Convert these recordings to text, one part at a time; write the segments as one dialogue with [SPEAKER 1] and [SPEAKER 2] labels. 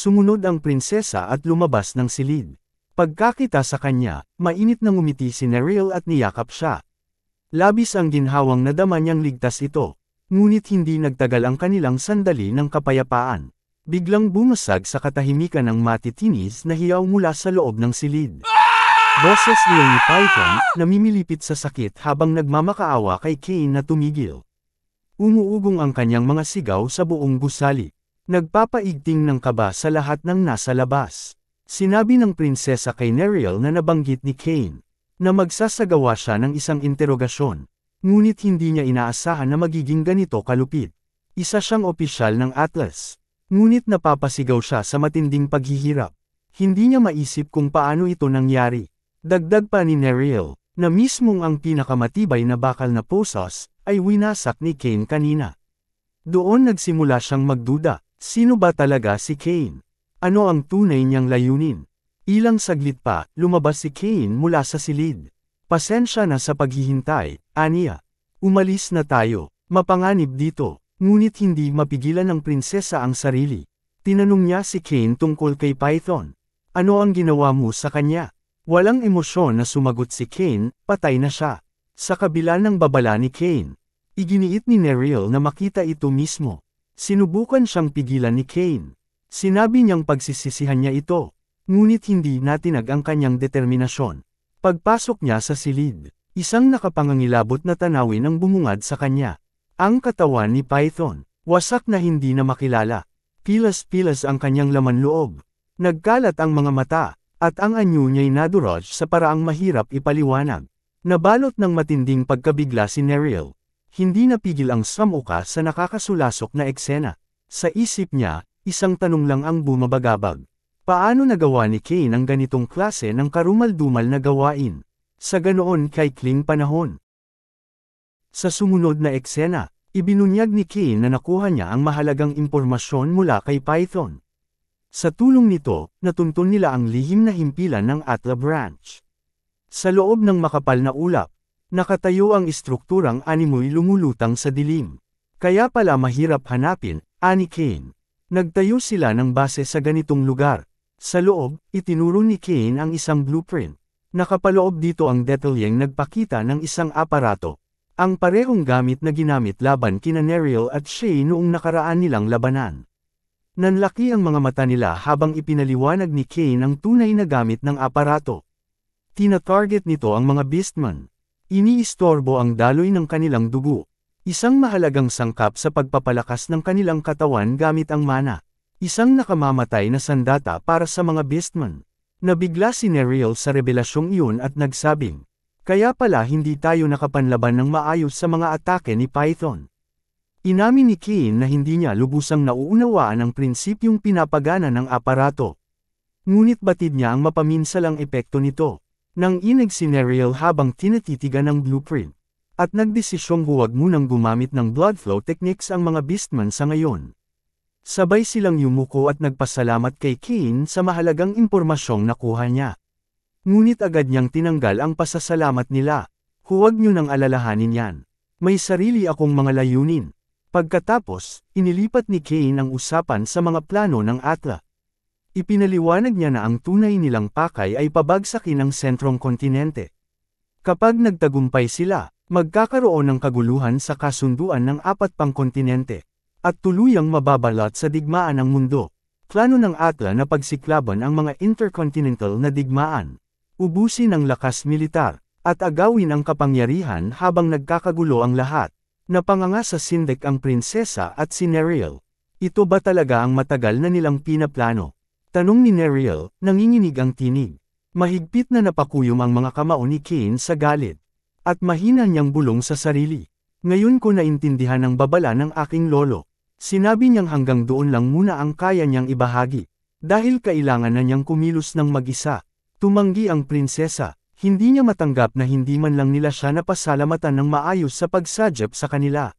[SPEAKER 1] Sumunod ang prinsesa at lumabas ng silid. Pagkakita sa kanya, mainit na ngumiti si Nereal at niyakap siya. Labis ang ginhawang nadama niyang ligtas ito. Ngunit hindi nagtagal ang kanilang sandali ng kapayapaan. Biglang bumasag sa katahimikan ng matitinis na hiyaw mula sa loob ng silid. Boses ni Python, namimilipit sa sakit habang nagmamakaawa kay Cain na tumigil. Umuugong ang kanyang mga sigaw sa buong gusali. Nagpapaigting ng kaba sa lahat ng nasa labas. Sinabi ng prinsesa kay Nereal na nabanggit ni Cain, na magsasagawa siya ng isang interogasyon. Ngunit hindi niya inaasahan na magiging ganito kalupit. Isa siyang opisyal ng Atlas. Ngunit napapasigaw siya sa matinding paghihirap. Hindi niya maisip kung paano ito nangyari. Dagdag pa ni Nereal, na mismong ang pinakamatibay na bakal na posos, ay winasak ni Cain kanina. Doon nagsimula siyang magduda, sino ba talaga si Cain? Ano ang tunay niyang layunin? Ilang saglit pa, lumabas si Cain mula sa silid. Pasensya na sa paghihintay, aniya. Umalis na tayo, mapanganib dito, ngunit hindi mapigilan ng prinsesa ang sarili. Tinanong niya si Cain tungkol kay Python. Ano ang ginawa mo sa kanya? Walang emosyon na sumagot si Cain, patay na siya. Sa kabila ng babala ni Cain, iginiit ni Nereal na makita ito mismo. Sinubukan siyang pigilan ni Cain. Sinabi niyang pagsisisihan niya ito. Ngunit hindi natinag ang kanyang determinasyon. Pagpasok niya sa silid, isang nakapangangilabot na tanawin ang bumungad sa kanya. Ang katawan ni Python, wasak na hindi na makilala. Pilas-pilas ang kanyang laman loob. Nagkalat ang mga mata, at ang anyo niya'y nadurog sa paraang mahirap ipaliwanag. Nabalot ng matinding pagkabigla si Nereal. Hindi napigil ang samuka sa nakakasulasok na eksena. Sa isip niya, isang tanong lang ang bumabagabag. Paano nagawa ni Cain ang ganitong klase ng karumal-dumal na gawain? Sa ganoon kaikling panahon. Sa sumunod na eksena, ibinunyag ni Cain na nakuha niya ang mahalagang impormasyon mula kay Python. Sa tulong nito, natuntun nila ang lihim na himpilan ng Atla Branch. Sa loob ng makapal na ulap, nakatayo ang istrukturang animoy lumulutang sa dilim. Kaya pala mahirap hanapin, ani Cain. Nagtayo sila ng base sa ganitong lugar. Sa loob, itinuro ni Cain ang isang blueprint. Nakapaloob dito ang detalyeng nagpakita ng isang aparato. Ang parehong gamit na ginamit laban kina Nereal at Shay noong nakaraan nilang labanan. Nanlaki ang mga mata nila habang ipinaliwanag ni Cain ang tunay na gamit ng aparato. Tina-target nito ang mga beastmen. Iniistorbo ang daloy ng kanilang dugo. Isang mahalagang sangkap sa pagpapalakas ng kanilang katawan gamit ang mana. Isang nakamamatay na sandata para sa mga beastmen. Nabigla si Nereal sa revelasyong iyon at nagsabing, kaya pala hindi tayo nakapanlaban ng maayos sa mga atake ni Python. Inamin ni Cain na hindi niya lubusang nauunawaan ang prinsipyong pinapagana ng aparato. Ngunit batid niya ang mapaminsalang epekto nito. Nang inig si Nereal habang tinatitigan ng blueprint. At nagdesisyong huwag munang gumamit ng blood flow techniques ang mga beastmen sa ngayon. Sabay silang yumuko at nagpasalamat kay Cain sa mahalagang impormasyong nakuha niya. Ngunit agad niyang tinanggal ang pasasalamat nila. Huwag niyo nang alalahanin yan. May sarili akong mga layunin. Pagkatapos, inilipat ni Cain ang usapan sa mga plano ng Atla. Ipinaliwanag niya na ang tunay nilang pakay ay pabagsakin ang sentrong kontinente. Kapag nagtagumpay sila, magkakaroon ng kaguluhan sa kasunduan ng 4 pang kontinente. At tuluyang mababalot sa digmaan ng mundo. Plano ng Atla na pagsiklaban ang mga intercontinental na digmaan. Ubusin ang lakas militar, at agawin ang kapangyarihan habang nagkakagulo ang lahat. Napanganga sa Sindek ang prinsesa at si Nereal. Ito ba talaga ang matagal na nilang pinaplano? Tanong ni Nereal, nanginginig ang tinig. Mahigpit na napakuyom ang mga kamao ni Cain sa galit. At mahina niyang bulong sa sarili. Ngayon ko naintindihan ang babala ng aking lolo. Sinabi niyang hanggang doon lang muna ang kaya niyang ibahagi. Dahil kailangan na niyang kumilos ng mag-isa. Tumanggi ang prinsesa. Hindi niya matanggap na hindi man lang nila siya napasalamatan ng maayos sa pagsadyap sa kanila.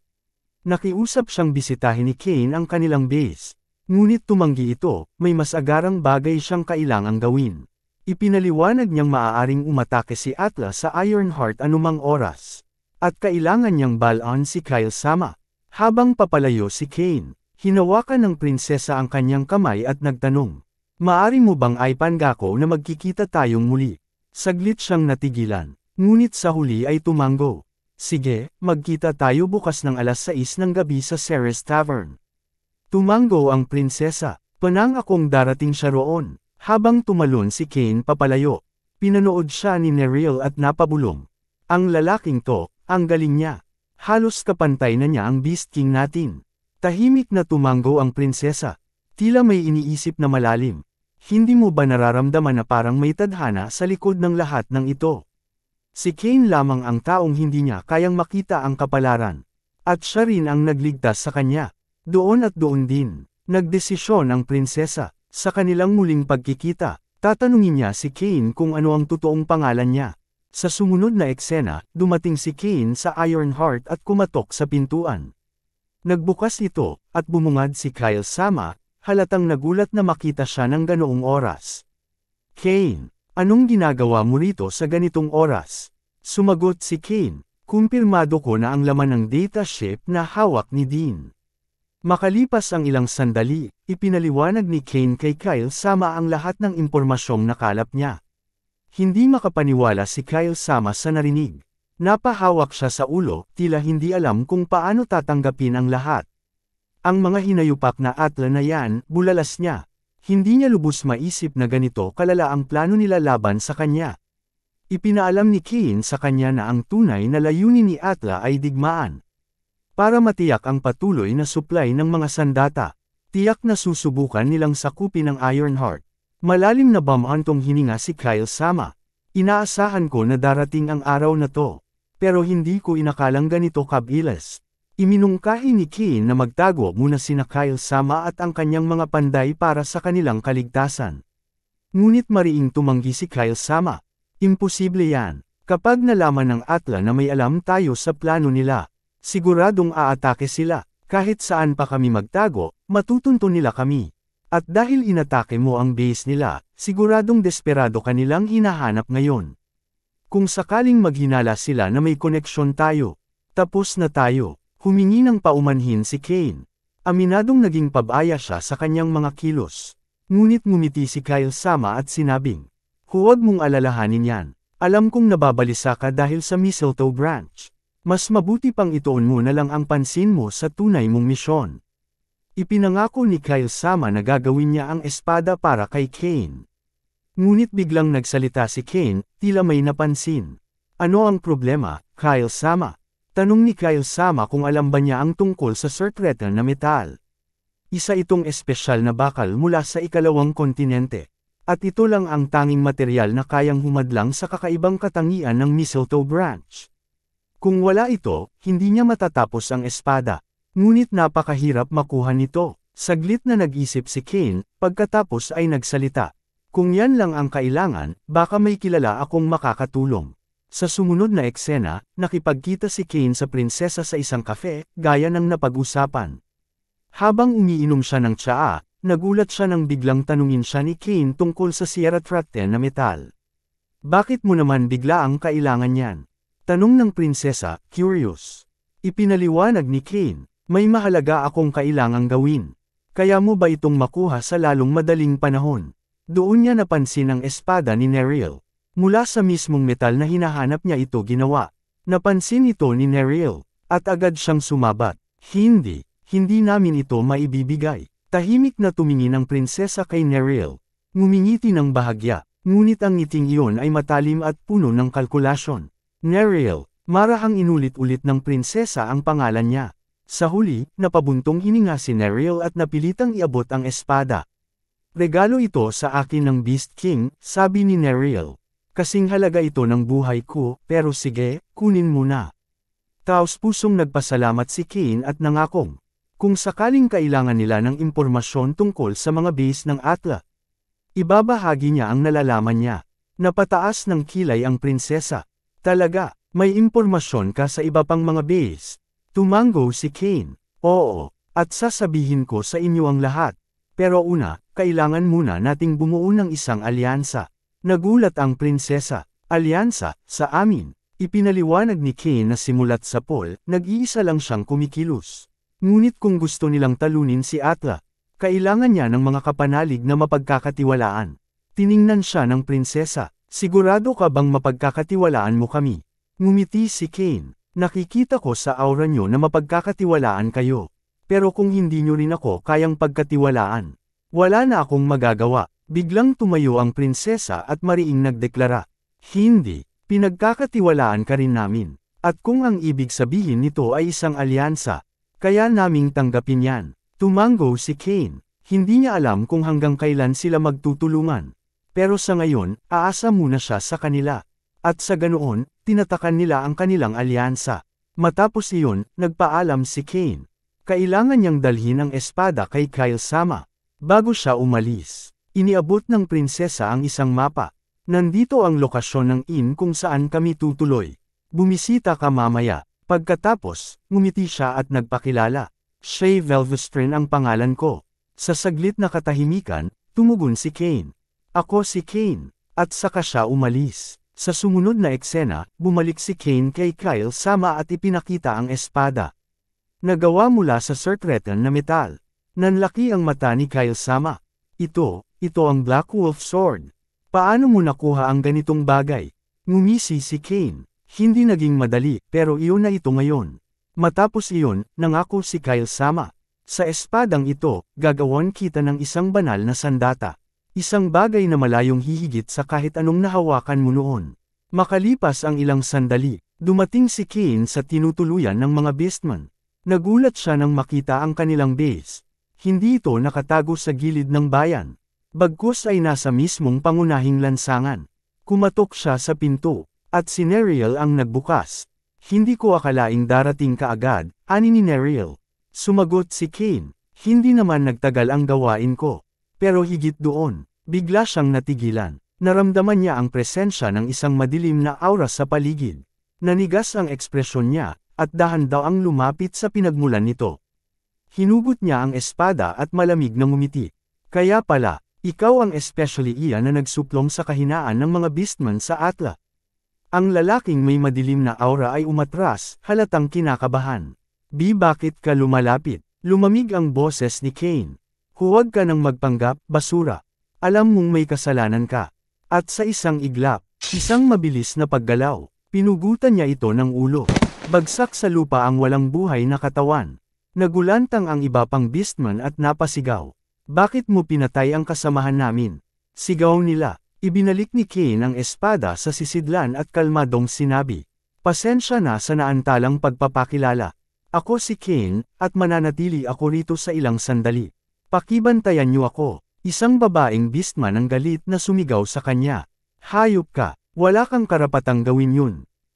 [SPEAKER 1] Nakiusap siyang bisitahin ni Cain ang kanilang base. Ngunit tumanggi ito, may mas agarang bagay siyang kailangang gawin. Ipinaliwanag niyang maaaring umatake si Atla sa Ironheart anumang oras. At kailangan niyang balaan si Kyle Sama. Habang papalayo si Cain, Hinawakan ng prinsesa ang kanyang kamay at nagtanong. Maari mo bang ipangako na magkikita tayong muli? Saglit siyang natigilan. Ngunit sa huli ay tumango. Sige, magkita tayo bukas ng 6:00 ng gabi sa Ceres Tavern. Tumango ang prinsesa. Panang akong darating siya roon. Habang tumalon si Cain papalayo. Pinanood siya ni Nereal at napabulong. Ang lalaking to, ang galing niya. Halos kapantay na niya ang Beast King natin. Tahimik na tumango ang prinsesa. Tila may iniisip na malalim. Hindi mo ba nararamdaman na parang may tadhana sa likod ng lahat ng ito? Si Cain lamang ang taong hindi niya kayang makita ang kapalaran. At siya rin ang nagligtas sa kanya. Doon at doon din, nagdesisyon ang prinsesa. Sa kanilang muling pagkikita, tatanungin niya si Cain kung ano ang totoong pangalan niya. Sa sumunod na eksena, dumating si Cain sa Ironheart at kumatok sa pintuan. Nagbukas ito, at bumungad si Kyle Sama, halatang nagulat na makita siya ng ganoong oras. Cain, anong ginagawa mo rito sa ganitong oras? Sumagot si Cain, kumpirmado ko na ang laman ng data ship na hawak ni Dean. Makalipas ang ilang sandali, ipinaliwanag ni Cain kay Kyle Sama ang lahat ng impormasyong nakalap niya. Hindi makapaniwala si Kyle Sama sa narinig. Napahawak siya sa ulo, tila hindi alam kung paano tatanggapin ang lahat. Ang mga hinayupak na atla na yan, bulalas niya. Hindi niya lubos maisip na ganito kalala ang plano nila laban sa kanya. Ipinaalam ni Cain sa kanya na ang tunay na layunin ni Atla ay digmaan. Para matiyak ang patuloy na supply ng mga sandata, tiyak na susubukan nilang sakupin ang Ironheart. Malalim na bamantong hininga si Kyle Sama. Inaasahan ko na darating ang araw na to. Pero hindi ko inakalang ganito kabilis. Iminungkahi ni Cain na magtago muna sina Kyle Sama at ang kanyang mga panday para sa kanilang kaligtasan. Ngunit mariing tumanggi si Kyle Sama. Imposible yan. Kapag nalaman ng Atla na may alam tayo sa plano nila, siguradong aatake sila. Kahit saan pa kami magtago, matutunto nila kami. At dahil inatake mo ang base nila, siguradong desperado kanilang hinahanap ngayon. Kung sakaling maghinala sila na may koneksyon tayo, tapos na tayo, humingi ng paumanhin si Cain. Aminadong naging pabaya siya sa kanyang mga kilos. Ngunit ngumiti si Kyle Sama at sinabing, huwag mong alalahanin yan. Alam kong nababalisa ka dahil sa Mistletoe Branch. Mas mabuti pang ituon mo na lang ang pansin mo sa tunay mong misyon. Ipinangako ni Kyle Sama na gagawin niya ang espada para kay Cain. Ngunit biglang nagsalita si Cain, tila may napansin. Ano ang problema, Kyle Sama? Tanong ni Kyle Sama kung alam ba niya ang tungkol sa Surtretan na metal. Isa itong espesyal na bakal mula sa ikalawang kontinente. At ito lang ang tanging material na kayang humadlang sa kakaibang katangian ng Mistletoe Branch. Kung wala ito, hindi niya matatapos ang espada. Ngunit napakahirap makuha nito. Saglit na nag-isip si Cain, pagkatapos ay nagsalita. Kung yan lang ang kailangan, baka may kilala akong makakatulong. Sa sumunod na eksena, nakipagkita si Cain sa prinsesa sa isang kafe, gaya ng napag-usapan. Habang umiinom siya ng tsaa, nagulat siya nang biglang tanungin siya ni Cain tungkol sa Sierra Traten na metal. Bakit mo naman bigla ang kailangan yan? Tanong ng prinsesa, curious. Ipinaliwanag ni Cain, may mahalaga akong kailangang gawin. Kaya mo ba itong makuha sa lalong madaling panahon? Doon niya napansin ang espada ni Nereal. Mula sa mismong metal na hinahanap niya ito ginawa. Napansin ito ni Nereal, at agad siyang sumabat. Hindi namin ito maibibigay. Tahimik na tumingin ang prinsesa kay Nereal. Ngumingiti ng bahagya, ngunit ang ngiting iyon ay matalim at puno ng kalkulasyon. Nereal, marahang inulit-ulit ng prinsesa ang pangalan niya. Sa huli, napabuntong hininga si Nereal at napilitang iabot ang espada. Regalo ito sa akin ng Beast King, sabi ni Nereal. Kasing halaga ito ng buhay ko, pero sige, kunin mo na. Taos-pusong nagpasalamat si Cain at nangakong. Kung sakaling kailangan nila ng impormasyon tungkol sa mga base ng Atla, ibabahagi niya ang nalalaman niya. Napataas ng kilay ang prinsesa. Talaga, may impormasyon ka sa iba pang mga base. Tumango si Cain. Oo, at sasabihin ko sa inyo ang lahat. Pero una, kailangan muna nating bumuo ng isang alyansa. Nagulat ang prinsesa. Alyansa, sa amin. Ipinaliwanag ni Cain na simulat sa Paul, nag-iisa lang siyang kumikilos. Ngunit kung gusto nilang talunin si Atla, kailangan niya ng mga kapanalig na mapagkakatiwalaan. Tiningnan siya ng prinsesa, sigurado ka bang mapagkakatiwalaan mo kami? Ngumiti si Kane, nakikita ko sa aura nyo na mapagkakatiwalaan kayo. Pero kung hindi nyo rin ako kayang pagkatiwalaan, wala na akong magagawa. Biglang tumayo ang prinsesa at mariing nagdeklara, hindi, pinagkakatiwalaan ka rin namin. At kung ang ibig sabihin nito ay isang alyansa, kaya naming tanggapin yan. Tumango si Kane, hindi niya alam kung hanggang kailan sila magtutulungan. Pero sa ngayon, aasa muna siya sa kanila. At sa ganoon, tinatakan nila ang kanilang alyansa. Matapos iyon, nagpaalam si Kane. Kailangan niyang dalhin ang espada kay Kyle Sama. Bago siya umalis, iniabot ng prinsesa ang isang mapa. Nandito ang lokasyon ng inn kung saan kami tutuloy. Bumisita ka mamaya. Pagkatapos, ngumiti siya at nagpakilala. Shay Velvestrin ang pangalan ko. Sa saglit na katahimikan, tumugon si Kane. Ako si Kane. At saka siya umalis. Sa sumunod na eksena, bumalik si Kane kay Kyle Sama at ipinakita ang espada. Nagawa mula sa surtretan na metal. Nanlaki ang mata ni Kyle Sama. Ito ang Black Wolf Sword. Paano mo nakuha ang ganitong bagay? Ngumisi si Kane. Hindi naging madali, pero iyon na ito ngayon. Matapos iyon, nangako si Kyle Sama. Sa espadang ito, gagawan kita ng isang banal na sandata. Isang bagay na malayong hihigit sa kahit anong nahawakan mo noon. Makalipas ang ilang sandali, dumating si Kane sa tinutuluyan ng mga beastmen. Nagulat siya nang makita ang kanilang base. Hindi ito nakatago sa gilid ng bayan. Bagkus ay nasa mismong pangunahing lansangan. Kumatok siya sa pinto, at si Neriel ang nagbukas. Hindi ko akalaing darating ka agad, ani ni Neriel. Sumagot si Kane, hindi naman nagtagal ang gawain ko. Pero higit doon, bigla siyang natigilan. Naramdaman niya ang presensya ng isang madilim na aura sa paligid. Nanigas ang ekspresyon niya, at dahan daw ang lumapit sa pinagmulan nito. Hinugot niya ang espada at malamig na ngumiti. Kaya pala, ikaw ang especially iyan na nagsuplong sa kahinaan ng mga beastmen sa Atla. Ang lalaking may madilim na aura ay umatras, halatang kinakabahan. Bakit ka lumalapit? Lumamig ang boses ni Kane. Huwag ka nang magpanggap, basura. Alam mong may kasalanan ka. At sa isang iglap, isang mabilis na paggalaw, pinugutan niya ito ng ulo. Bagsak sa lupa ang walang buhay na katawan. Nagulantang ang iba pang beastmen at napasigaw. Bakit mo pinatay ang kasamahan namin? Sigaw nila. Ibinalik ni Kane ang espada sa sisidlan at kalmadong sinabi. Pasensya na sa naantalang pagpapakilala. Ako si Kane, at mananatili ako rito sa ilang sandali. Pakibantayan niyo ako. Isang babaeng beastman ang galit na sumigaw sa kanya. Hayop ka, wala kang karapatang gawin yun.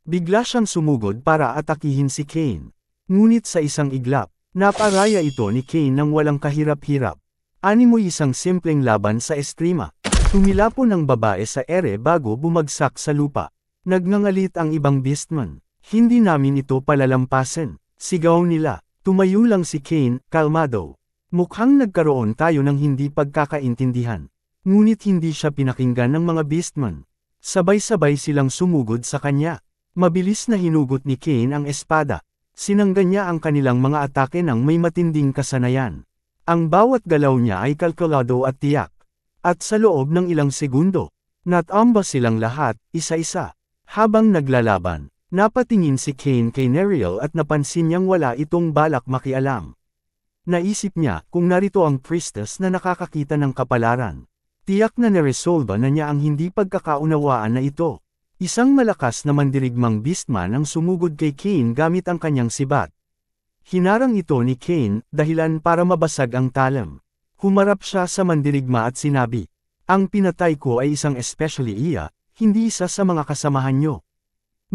[SPEAKER 1] Bigla siyang sumugod para atakihin si Kane. Ngunit sa isang iglap, naparaya ito ni Kane nang walang kahirap-hirap. Animoy isang simpleng laban sa estrima. Tumilapon ang babae sa ere bago bumagsak sa lupa. Nagngangalit ang ibang beastman. Hindi namin ito palalampasin. Sigaw nila. Tumayo lang si Kane, kalmado. Mukhang nagkaroon tayo ng hindi pagkakaintindihan. Ngunit hindi siya pinakinggan ng mga beastman. Sabay-sabay silang sumugod sa kanya. Mabilis na hinugot ni Kane ang espada. Sinangga niya ang kanilang mga atake ng may matinding kasanayan. Ang bawat galaw niya ay kalkulado at tiyak. At sa loob ng ilang segundo, natamba silang lahat, isa-isa. Habang naglalaban, napatingin si Kane kay Neriel at napansin niyang wala itong balak makialam. Naisip niya kung narito ang priestess na nakakakita ng kapalaran. Tiyak na naresolba na niya ang hindi pagkakaunawaan na ito. Isang malakas na mandirigmang beastman ang sumugod kay Kane gamit ang kanyang sibat. Hinarang ito ni Kane, dahilan para mabasag ang talam. Humarap siya sa mandirigma at sinabi, ang pinatay ko ay isang especially iya, hindi isa sa mga kasamahan niyo.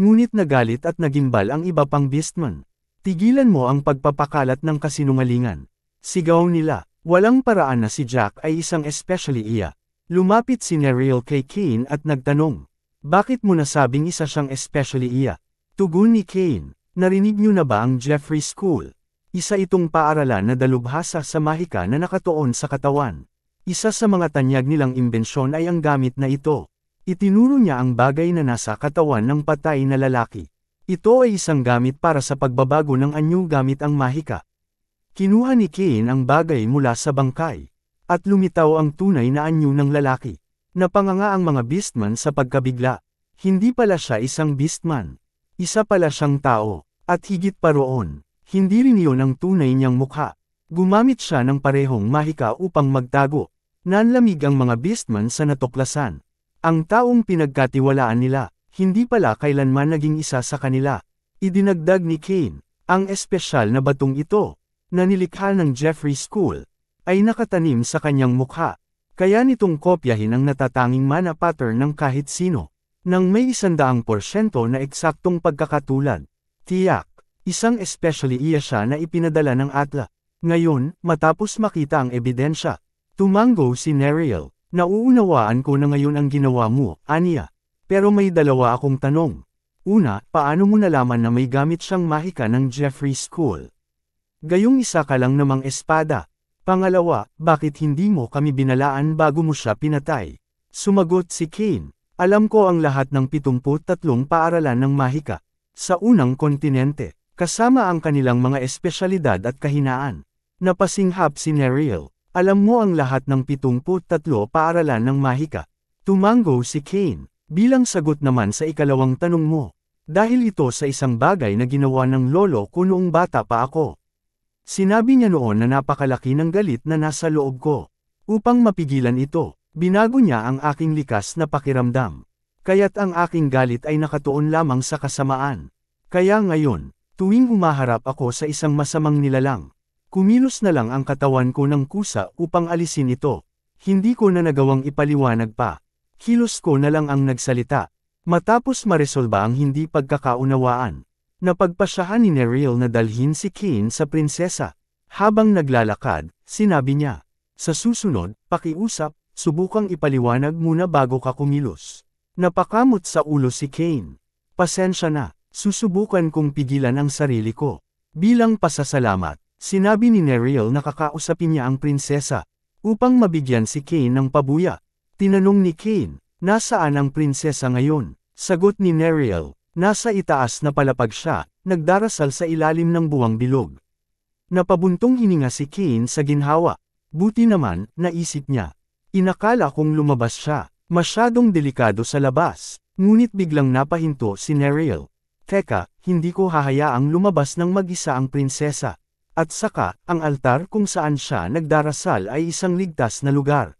[SPEAKER 1] Ngunit nagalit at nagimbal ang iba pang beastman. Tigilan mo ang pagpapakalat ng kasinungalingan. Sigaw nila, walang paraan na si Jack ay isang especially iya. Lumapit si Neriel kay Kane at nagtanong, bakit mo nasabing isa siyang especially iya? Tugon ni Kane, narinig niyo na ba ang Jeffrey School? Isa itong paaralan na dalubhasa sa mahika na nakatuon sa katawan. Isa sa mga tanyag nilang imbensyon ay ang gamit na ito. Itinuro niya ang bagay na nasa katawan ng patay na lalaki. Ito ay isang gamit para sa pagbabago ng anyo gamit ang mahika. Kinuha ni Kane ang bagay mula sa bangkay. At lumitaw ang tunay na anyo ng lalaki. Napanganga ang mga beastman sa pagkabigla. Hindi pala siya isang beastman. Isa pala siyang tao. At higit pa roon, hindi rin iyon ang tunay niyang mukha. Gumamit siya ng parehong mahika upang magtago. Nanlamig ang mga beastman sa natuklasan. Ang taong pinagkatiwalaan nila, hindi pala kailanman naging isa sa kanila. Idinagdag ni Kane, ang espesyal na batong ito, na nilikha ng Jeffrey School, ay nakatanim sa kanyang mukha. Kaya nitong kopyahin ang natatanging mana pattern ng kahit sino. Nang may 100% na eksaktong pagkakatulad. Tiyak, isang especially iya siya na ipinadala ng Atla. Ngayon, matapos makita ang ebidensya, tumango si Neriel. Nauunawaan ko na ngayon ang ginawa mo, Anya. Pero may dalawa akong tanong. Una, paano mo nalaman na may gamit siyang mahika ng Jeffrey School? Gayong isa ka lang namang espada. Pangalawa, bakit hindi mo kami binalaan bago mo siya pinatay? Sumagot si Kane. Alam ko ang lahat ng 73 paaralan ng mahika. Sa unang kontinente, kasama ang kanilang mga espesyalidad at kahinaan. Napasinghap si Neriel. Alam mo ang lahat ng 73 paaralan ng mahika. Tumango si Kane. Bilang sagot naman sa ikalawang tanong mo. Dahil ito sa isang bagay na ginawa ng lolo ko noong bata pa ako. Sinabi niya noon na napakalaki ng galit na nasa loob ko. Upang mapigilan ito, binago niya ang aking likas na pakiramdam. Kaya't ang aking galit ay nakatuon lamang sa kasamaan. Kaya ngayon, tuwing humaharap ako sa isang masamang nilalang, kumilos na lang ang katawan ko ng kusa upang alisin ito. Hindi ko na nagawang ipaliwanag pa. Kilos ko na lang ang nagsalita. Matapos maresolba ang hindi pagkakaunawaan, napagpasyahan ni Neriel na dalhin si Kane sa prinsesa. Habang naglalakad, sinabi niya, sa susunod, pakiusap, subukang ipaliwanag muna bago ka kumilos. Napakamot sa ulo si Kane. Pasensya na, susubukan kong pigilan ang sarili ko. Bilang pasasalamat, sinabi ni Neriel na kakausapin niya ang prinsesa, upang mabigyan si Kane ng pabuya. Tinanong ni Kane, nasaan ang prinsesa ngayon? Sagot ni Neriel, nasa itaas na palapag siya, nagdarasal sa ilalim ng buwang bilog. Napabuntong hininga si Kane sa ginhawa. Buti naman, naisip niya. Inakala kong lumabas siya. Masyadong delikado sa labas, ngunit biglang napahinto si Neriel. Teka, hindi ko hahayaang lumabas ng mag-isa ang prinsesa. At saka, ang altar kung saan siya nagdarasal ay isang ligtas na lugar.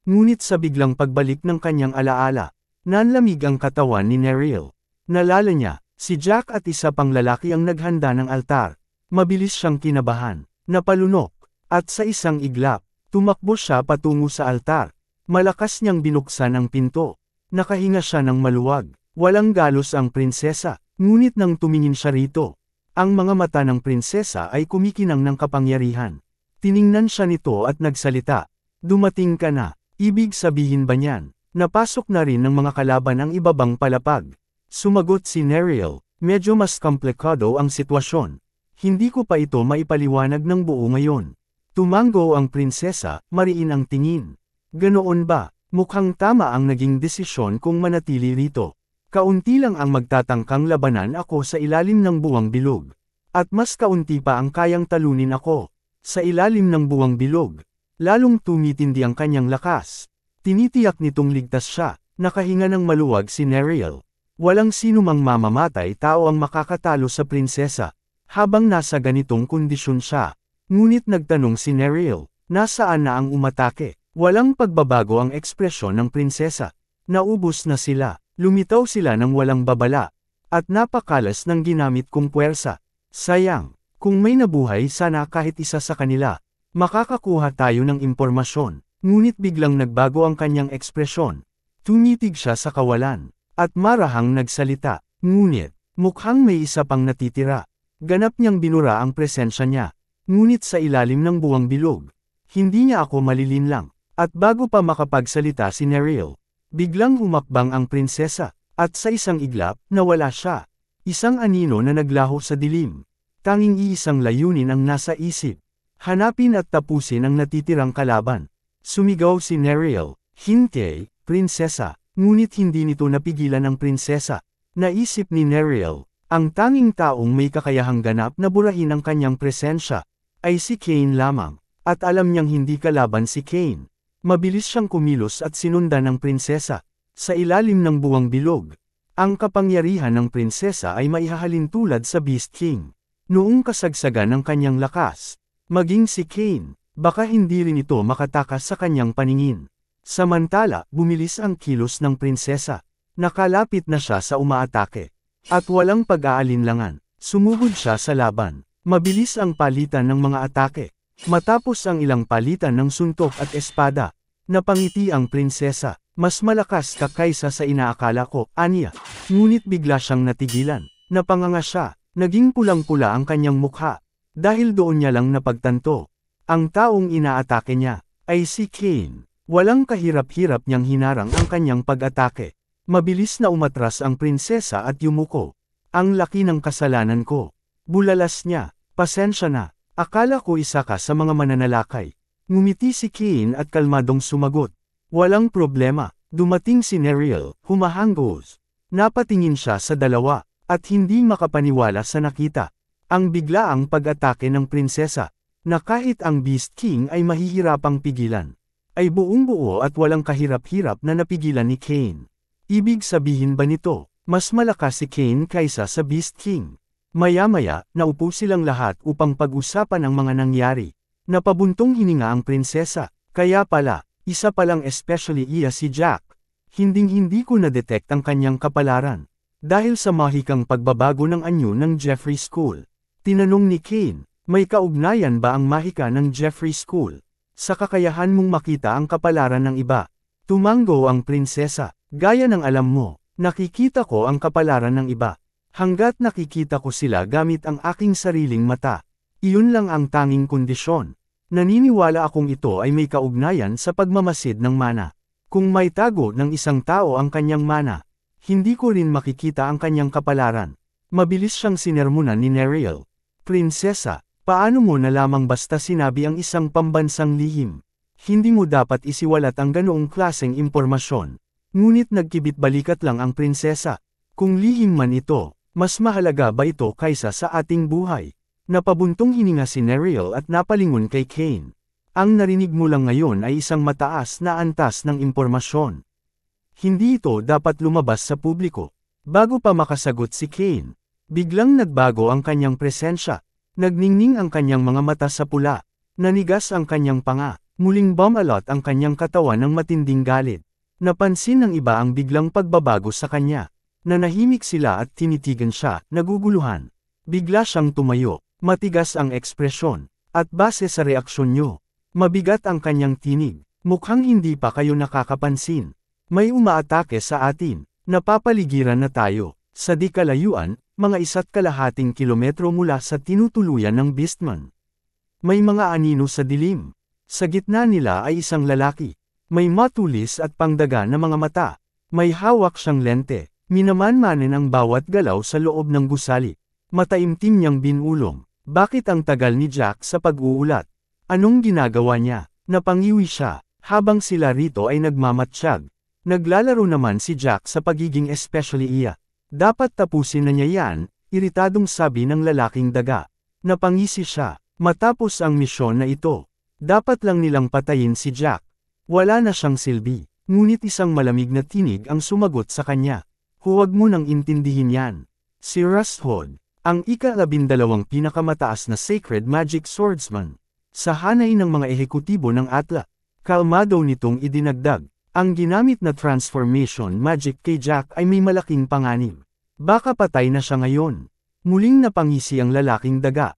[SPEAKER 1] Ngunit sa biglang pagbalik ng kanyang alaala, nanlamig ang katawan ni Neriel. Nalala niya, si Jack at isa pang lalaki ang naghanda ng altar. Mabilis siyang kinabahan, napalunok, at sa isang iglap, tumakbo siya patungo sa altar. Malakas niyang binuksan ang pinto. Nakahinga siya ng maluwag. Walang galos ang prinsesa, ngunit nang tumingin siya rito, ang mga mata ng prinsesa ay kumikinang ng kapangyarihan. Tiningnan siya nito at nagsalita. Dumating ka na. Ibig sabihin ba niyan, napasok na rin ng mga kalaban ang ibabang palapag? Sumagot si Neriel, medyo mas komplikado ang sitwasyon. Hindi ko pa ito maipaliwanag ng buo ngayon. Tumango ang prinsesa, mariin ang tingin. Ganoon ba? Mukhang tama ang naging desisyon kung manatili rito. Kaunti lang ang magtatangkang labanan ako sa ilalim ng buwang bilog. At mas kaunti pa ang kayang talunin ako. Sa ilalim ng buwang bilog. Lalong tumitindi ang kanyang lakas. Tinitiyak nitong ligtas siya. Nakahinga ng maluwag si Neriel. Walang sino mang mamamatay tao ang makakatalo sa prinsesa. Habang nasa ganitong kondisyon siya. Ngunit nagtanong si Neriel, nasaan na ang umatake? Walang pagbabago ang ekspresyon ng prinsesa. Naubos na sila, lumitaw sila ng walang babala. At napakalas ng ginamit kong puwersa. Sayang, kung may nabuhay sana kahit isa sa kanila. Makakakuha tayo ng impormasyon. Ngunit biglang nagbago ang kanyang ekspresyon. Tumitig siya sa kawalan. At marahang nagsalita. Ngunit, mukhang may isa pang natitira. Ganap niyang binura ang presensya niya. Ngunit sa ilalim ng buwang bilog. Hindi niya ako malilinlang. At bago pa makapagsalita si Neriel, biglang humakbang ang prinsesa, at sa isang iglap, nawala siya. Isang anino na naglaho sa dilim. Tanging iisang layunin ang nasa isip. Hanapin at tapusin ang natitirang kalaban. Sumigaw si Neriel, "Hintay, prinsesa." Ngunit hindi nito napigilan ang prinsesa. Naisip ni Neriel, ang tanging taong may kakayahang ganap na burahin ang kanyang presensya, ay si Kane lamang, at alam niyang hindi kalaban si Kane. Mabilis siyang kumilos at sinundan ng prinsesa. Sa ilalim ng buwang bilog, ang kapangyarihan ng prinsesa ay maihahalin tulad sa Beast King. Noong kasagsagan ng kanyang lakas, maging si Kane, baka hindi rin ito makatakas sa kanyang paningin. Samantala, bumilis ang kilos ng prinsesa. Nakalapit na siya sa umaatake. At walang pag-aalinlangan, sumugod siya sa laban. Mabilis ang palitan ng mga atake. Matapos ang ilang palitan ng suntok at espada, napangiti ang prinsesa. Mas malakas ka kaysa sa inaakala ko, aniya. Ngunit bigla siyang natigilan. Napanganga siya. Naging pulang-pula ang kanyang mukha. Dahil doon niya lang napagtanto. Ang taong inaatake niya ay si Kane. Walang kahirap-hirap niyang hinarang ang kanyang pag-atake. Mabilis na umatras ang prinsesa at yumuko. Ang laki ng kasalanan ko. Bulalas niya. Pasensya na. Akala ko isa ka sa mga mananalakay. Ngumiti si Kane at kalmadong sumagot. Walang problema. Dumating si Neriel, humahanggos. Napatingin siya sa dalawa, at hindi makapaniwala sa nakita. Ang biglaang pag-atake ng prinsesa, na kahit ang Beast King ay mahihirapang pigilan, ay buong-buo at walang kahirap-hirap na napigilan ni Kane. Ibig sabihin ba nito, mas malakas si Kane kaysa sa Beast King? Maya-maya, naupo silang lahat upang pag-usapan ang mga nangyari. Napabuntong hininga ang prinsesa, kaya pala, isa palang especially iya si Jack. Hinding-hindi ko na-detect ang kanyang kapalaran. Dahil sa mahikang pagbabago ng anyo ng Jeffrey School. Tinanong ni Kane, may kaugnayan ba ang mahika ng Jeffrey School sa kakayahan mong makita ang kapalaran ng iba? Tumango ang prinsesa, gaya ng alam mo, nakikita ko ang kapalaran ng iba. Hanggat nakikita ko sila gamit ang aking sariling mata. Iyon lang ang tanging kondisyon. Naniniwala akong ito ay may kaugnayan sa pagmamasid ng mana. Kung may tago ng isang tao ang kanyang mana, hindi ko rin makikita ang kanyang kapalaran. Mabilis siyang sinermunan ni Neriel. Prinsesa, paano mo na lamang basta sinabi ang isang pambansang lihim? Hindi mo dapat isiwalat ang ganoong klaseng impormasyon. Ngunit nagkibit balikat lang ang prinsesa. Kung lihim man ito, mas mahalaga ba ito kaysa sa ating buhay? Napabuntong hininga si Neriel at napalingon kay Kane. Ang narinig mo lang ngayon ay isang mataas na antas ng impormasyon. Hindi ito dapat lumabas sa publiko. Bago pa makasagot si Kane, biglang nagbago ang kanyang presensya. Nagningning ang kanyang mga mata sa pula. Nanigas ang kanyang panga. Muling bumalot ang kanyang katawan ng matinding galit. Napansin ng iba ang biglang pagbabago sa kanya. Nanahimik sila at tinitigan siya, naguguluhan. Bigla siyang tumayo, matigas ang ekspresyon, at base sa reaksyon niyo, mabigat ang kanyang tinig. Mukhang hindi pa kayo nakakapansin. May umaatake sa atin, napapaligiran na tayo. Sa di kalayuan, mga 1.5 kilometro mula sa tinutuluyan ng Beastman. May mga anino sa dilim. Sa gitna nila ay isang lalaki. May matulis at pangdaga na mga mata. May hawak siyang lente. Minamanmanin ang bawat galaw sa loob ng gusali. Mataimtim niyang binulong. Bakit ang tagal ni Jack sa pag-uulat? Anong ginagawa niya? Napangiwi siya. Habang sila rito ay nagmamatsyag. Naglalaro naman si Jack sa pagiging especially iya. Dapat tapusin na niya yan, iritadong sabi ng lalaking daga. Napangisi siya. Matapos ang misyon na ito, dapat lang nilang patayin si Jack. Wala na siyang silbi. Ngunit isang malamig na tinig ang sumagot sa kanya. Huwag mo nang intindihin yan. Si Rusthold, ang ika-12 pinakamataas na Sacred Magic Swordsman. Sa hanay ng mga ehekutibo ng Atla, kalmado nitong idinagdag. Ang ginamit na transformation magic kay Jack ay may malaking panganib. Baka patay na siya ngayon. Muling napangisi ang lalaking daga.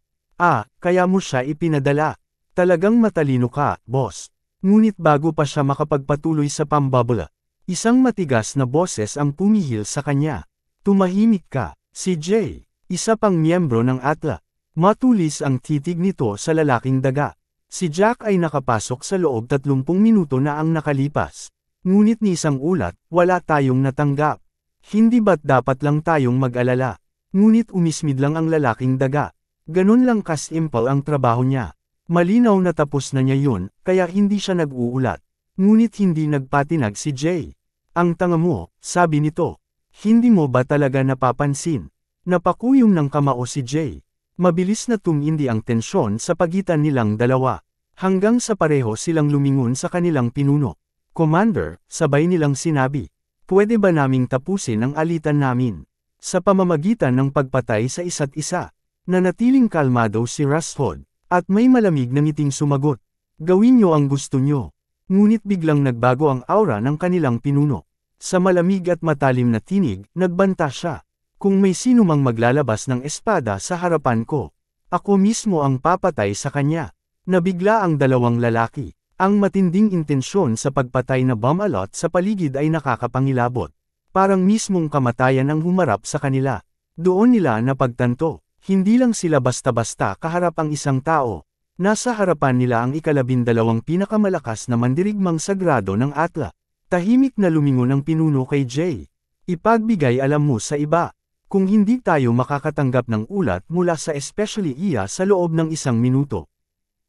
[SPEAKER 1] Kaya mo siya ipinadala. Talagang matalino ka, boss. Ngunit bago pa siya makapagpatuloy sa pambabula, isang matigas na boses ang pumihil sa kanya. Tumahimik ka, si Jay, isa pang miyembro ng Atla. Matulis ang titig nito sa lalaking daga. Si Jack ay nakapasok sa loob 30 minuto na ang nakalipas. Ngunit ni isang ulat, wala tayong natanggap. Hindi ba't dapat lang tayong mag-alala? Ngunit umismid lang ang lalaking daga. Ganun lang kasimple ang trabaho niya. Malinaw na tapos na niya yun, kaya hindi siya nag-uulat. Ngunit hindi nagpatinag si Jay. Ang tanga mo, sabi nito. Hindi mo ba talaga napapansin? Napakuyong ng kamao si Jay. Mabilis na tumindi ang tensyon sa pagitan nilang dalawa. Hanggang sa pareho silang lumingon sa kanilang pinuno. Commander, sabay nilang sinabi. Pwede ba naming tapusin ang alitan namin? Sa pamamagitan ng pagpatay sa isa't isa. Nanatiling kalmado si Rashford, at may malamig na ngiting sumagot. Gawin niyo ang gusto niyo. Ngunit biglang nagbago ang aura ng kanilang pinuno. Sa malamig at matalim na tinig, nagbanta siya. Kung may sino mang maglalabas ng espada sa harapan ko, ako mismo ang papatay sa kanya. Nabigla ang dalawang lalaki. Ang matinding intensyon sa pagpatay na bumalot sa paligid ay nakakapangilabot. Parang mismong kamatayan ang humarap sa kanila. Doon nila napagtanto, hindi lang sila basta-basta kaharap ang isang tao. Nasa harapan nila ang ika-12 pinakamalakas na mandirigmang sagrado ng Atla. Tahimik na lumingon ang pinuno kay Jay. Ipagbigay alam mo sa iba. Kung hindi tayo makakatanggap ng ulat mula sa especially iya sa loob ng 1 minuto.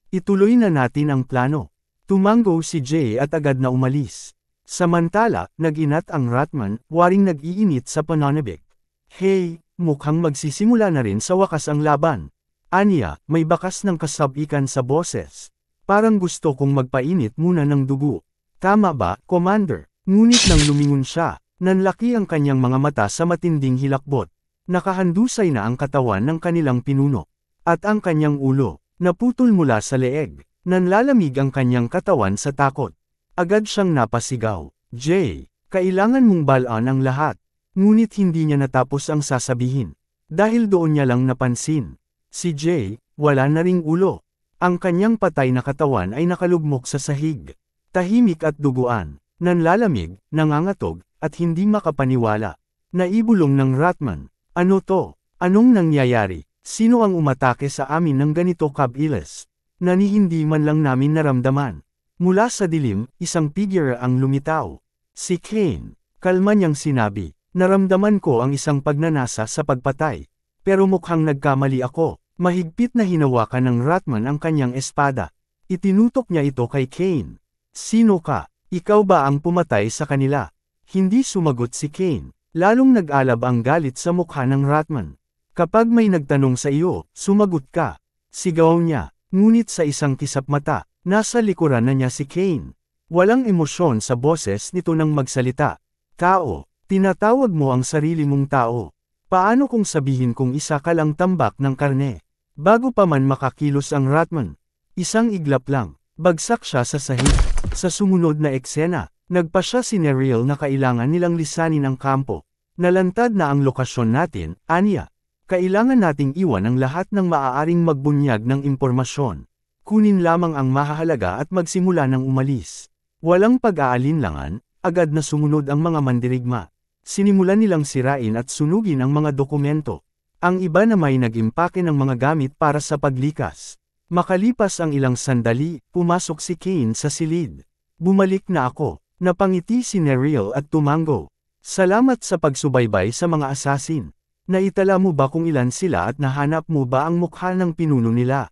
[SPEAKER 1] Ituloy na natin ang plano. Tumango si Jay at agad na umalis. Samantala, nag-inat ang Ratman, waring nag-iinit sa pananabik. Hey, mukhang magsisimula na rin sa wakas ang laban. Anya, may bakas ng kasabikan sa boses. Parang gusto kong magpainit muna ng dugo. Tama ba, Commander? Ngunit nang lumingon siya, nanlaki ang kanyang mga mata sa matinding hilakbot. Nakahandusay na ang katawan ng kanilang pinuno. At ang kanyang ulo, naputol mula sa leeg. Nanlalamig ang kanyang katawan sa takot. Agad siyang napasigaw. Jay, kailangan mong balaan ang lahat. Ngunit hindi niya natapos ang sasabihin. Dahil doon niya lang napansin. Si Jay, wala na ring ulo. Ang kanyang patay na katawan ay nakalugmok sa sahig. Tahimik at duguan, nanlalamig, nangangatog, at hindi makapaniwala. Naibulong ng Ratman. Ano to? Anong nangyayari? Sino ang umatake sa amin ng ganito kabilis? Na hindi man lang namin naramdaman. Mula sa dilim, isang figure ang lumitaw. Si Kane. Kalma niyang sinabi. Naramdaman ko ang isang pagnanasa sa pagpatay. Pero mukhang nagkamali ako. Mahigpit na hinawakan ng Ratman ang kanyang espada. Itinutok niya ito kay Kane. Sino ka? Ikaw ba ang pumatay sa kanila? Hindi sumagot si Kane. Lalong nag-alab ang galit sa mukha ng Ratman. Kapag may nagtanong sa iyo, sumagot ka. Sigaw niya. Ngunit sa isang kisap mata, nasa likuran na niya si Kane. Walang emosyon sa boses nito nang magsalita. Tao, tinatawag mo ang sarili mong tao. Paano kung sabihin kong isa ka lang tambak ng karne? Bago pa man makakilos ang Ratman, isang iglap lang, bagsak siya sa sahig. Sa sumunod na eksena, nagpa siya si Nereal na kailangan nilang lisanin ang kampo. Nalantad na ang lokasyon natin, Anya. Kailangan nating iwan ang lahat ng maaaring magbunyag ng impormasyon. Kunin lamang ang mahahalaga at magsimula ng umalis. Walang pag-aalinlangan, agad na sumunod ang mga mandirigma. Sinimulan nilang sirain at sunugin ang mga dokumento. Ang iba na may nag-impake ng mga gamit para sa paglikas. Makalipas ang ilang sandali, pumasok si Kane sa silid. Bumalik na ako. Napangiti si Nereal at tumango. Salamat sa pagsubaybay sa mga asasin. Naitala mo ba kung ilan sila at nahanap mo ba ang mukha ng pinuno nila?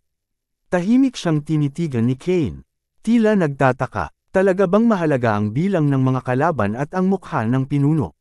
[SPEAKER 1] Tahimik siyang tinitigan ni Kane. Tila nagtataka, talaga bang mahalaga ang bilang ng mga kalaban at ang mukha ng pinuno?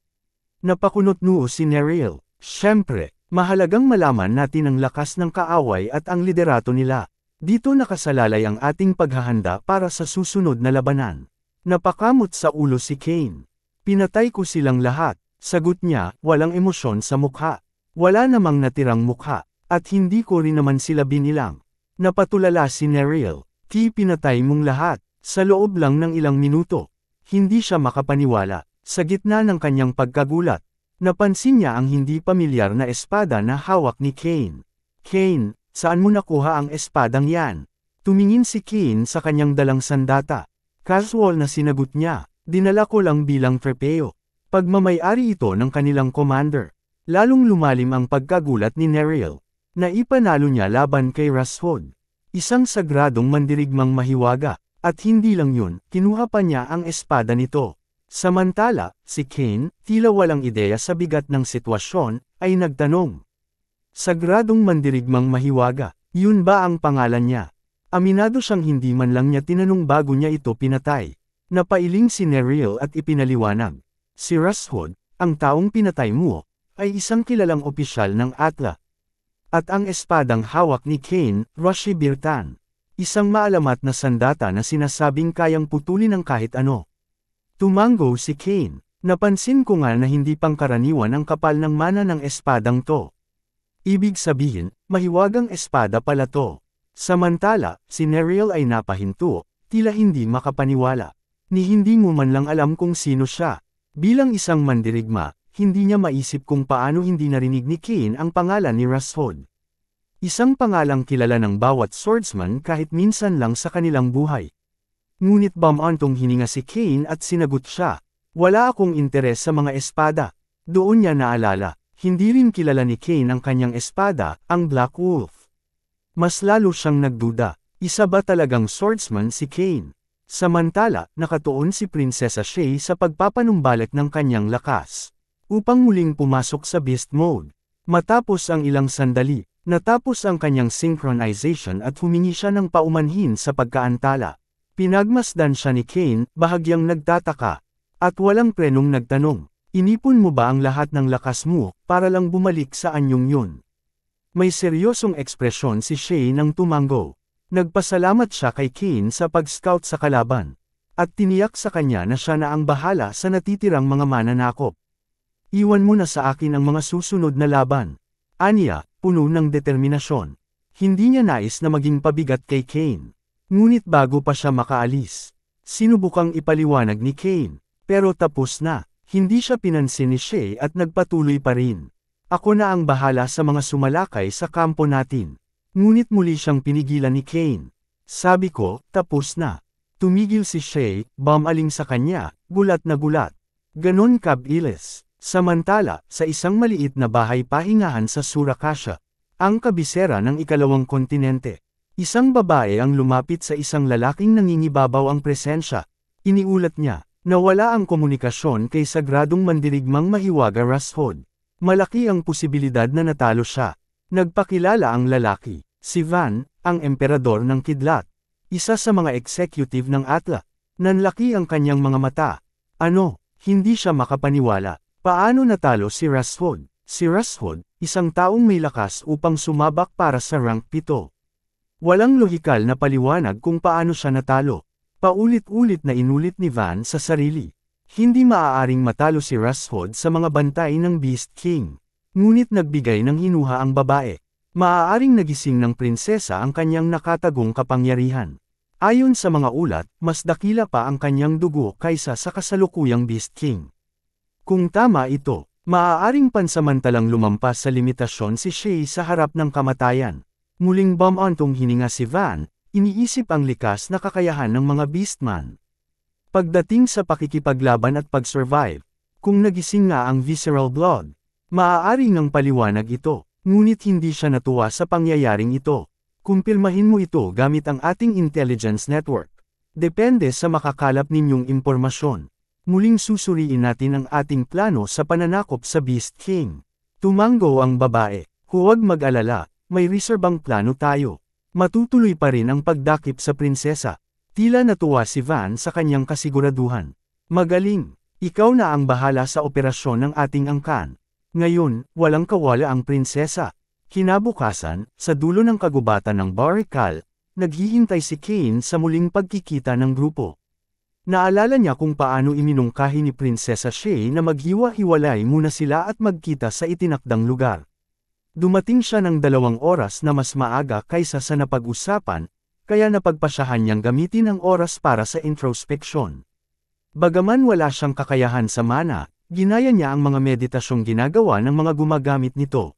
[SPEAKER 1] Napakunot noo si Nereal. Siyempre, mahalagang malaman natin ang lakas ng kaaway at ang liderato nila. Dito nakasalalay ang ating paghahanda para sa susunod na labanan. Napakamot sa ulo si Kane. Pinatay ko silang lahat. Sagot niya, walang emosyon sa mukha. Wala namang natirang mukha, at hindi ko rin naman sila binilang. Napatulala si Nereal. Pinatay mong lahat, sa loob lang ng ilang minuto. Hindi siya makapaniwala. Sa gitna ng kanyang pagkagulat, napansin niya ang hindi pamilyar na espada na hawak ni Kane. Kane, saan mo nakuha ang espadang yan? Tumingin si Kane sa kanyang dalang sandata. Casual na sinagot niya, dinala ko lang bilang trepeo. Pagmamay-ari ito ng kanilang commander. Lalong lumalim ang pagkagulat ni Nereal. Naipanalo niya laban kay Rashford. Isang sagradong mandirigmang mahiwaga. At hindi lang yun, kinuha pa niya ang espada nito. Samantala, si Kane, tila walang ideya sa bigat ng sitwasyon, ay nagtanong. Sagradong mandirigmang mahiwaga, yun ba ang pangalan niya? Aminado siyang hindi man lang niya tinanong bago niya ito pinatay. Napailing si Nereal at ipinaliwanag. Si Rashford, ang taong pinatay mo, ay isang kilalang opisyal ng Atla. At ang espadang hawak ni Kane, Roshi Birtan. Isang maalamat na sandata na sinasabing kayang putulin ang kahit ano. Tumango si Kane. Napansin ko nga na hindi pangkaraniwan ang kapal ng mana ng espadang to. Ibig sabihin, mahiwagang espada pala to. Samantala, si Neriel ay napahinto, tila hindi makapaniwala. Ni hindi mo man lang alam kung sino siya. Bilang isang mandirigma, hindi niya maisip kung paano hindi narinig ni Kane ang pangalan ni Rashod. Isang pangalang kilala ng bawat swordsman kahit minsan lang sa kanilang buhay. Ngunit bumantong hininga si Kane at sinagot siya. Wala akong interes sa mga espada. Doon niya naalala, hindi rin kilala ni Kane ang kanyang espada, ang Black Wolf. Mas lalo siyang nagduda, isa ba talagang swordsman si Kane? Samantala, nakatuon si Prinsesa Shay sa pagpapanumbalik ng kanyang lakas. Upang muling pumasok sa beast mode. Matapos ang ilang sandali, natapos ang kanyang synchronization at humingi siya ng paumanhin sa pagkaantala. Pinagmasdan siya ni Kane, bahagyang nagtataka. At walang prenong nagtanong, inipon mo ba ang lahat ng lakas mo, para lang bumalik sa anyong yun? May seryosong ekspresyon si Shay nang tumango. Nagpasalamat siya kay Kane sa pag-scout sa kalaban. At tiniyak sa kanya na siya na ang bahala sa natitirang mga mananakop. Iwan mo na sa akin ang mga susunod na laban. Anya, puno ng determinasyon. Hindi niya nais na maging pabigat kay Kane. Ngunit bago pa siya makaalis, sinubukang ipaliwanag ni Kane. Pero tapos na, hindi siya pinansin ni Shay at nagpatuloy pa rin. Ako na ang bahala sa mga sumalakay sa kampo natin. Ngunit muli siyang pinigilan ni Kane. Sabi ko, tapos na. Tumigil si Shay, bumaling sa kanya, gulat na gulat. Ganon kabilis. Samantala, sa isang maliit na bahay pahingahan sa Surakasha, ang kabisera ng ikalawang kontinente. Isang babae ang lumapit sa isang lalaking nangingibabaw ang presensya. Iniulat niya. Nawala ang komunikasyon kay sagradong mandirigmang mahiwaga Rashod. Malaki ang posibilidad na natalo siya. Nagpakilala ang lalaki, si Van, ang emperador ng Kidlat. Isa sa mga executive ng Atla. Nanlaki ang kanyang mga mata. Ano, hindi siya makapaniwala. Paano natalo si Rashod? Si Rashod, isang taong may lakas upang sumabak para sa rank 7. Walang lohikal na paliwanag kung paano siya natalo. Paulit-ulit na inulit ni Van sa sarili. Hindi maaaring matalo si Rashod sa mga bantay ng Beast King. Ngunit nagbigay ng hinuha ang babae. Maaaring nagising ng prinsesa ang kanyang nakatagong kapangyarihan. Ayon sa mga ulat, mas dakila pa ang kanyang dugo kaysa sa kasalukuyang Beast King. Kung tama ito, maaaring pansamantalang lumampas sa limitasyon si Shay sa harap ng kamatayan. Muling bumantong hininga si Van. Iniisip ang likas na kakayahan ng mga beastman. Pagdating sa pakikipaglaban at pag-survive, kung nagising nga ang visceral blood, maaari ng paliwanag ito, ngunit hindi siya natuwa sa pangyayaring ito. Kumpirmahin mo ito gamit ang ating intelligence network. Depende sa makakalap ninyong impormasyon. Muling susuriin natin ang ating plano sa pananakop sa Beast King. Tumango ang babae. Huwag mag-alala, may reserbang plano tayo. Matutuloy pa rin ang pagdakip sa prinsesa. Tila natuwa si Van sa kanyang kasiguraduhan. Magaling, ikaw na ang bahala sa operasyon ng ating angkan. Ngayon, walang kawala ang prinsesa. Kinabukasan, sa dulo ng kagubatan ng Barikal, naghihintay si Kane sa muling pagkikita ng grupo. Naalala niya kung paano iminungkahi ni Prinsesa Shay na maghiwa-hiwalay muna sila at magkita sa itinakdang lugar. Dumating siya ng 2 oras na mas maaga kaysa sa napag-usapan, kaya napagpasyahan niyang gamitin ang oras para sa introspection. Bagaman wala siyang kakayahan sa mana, ginaya niya ang mga meditasyong ginagawa ng mga gumagamit nito.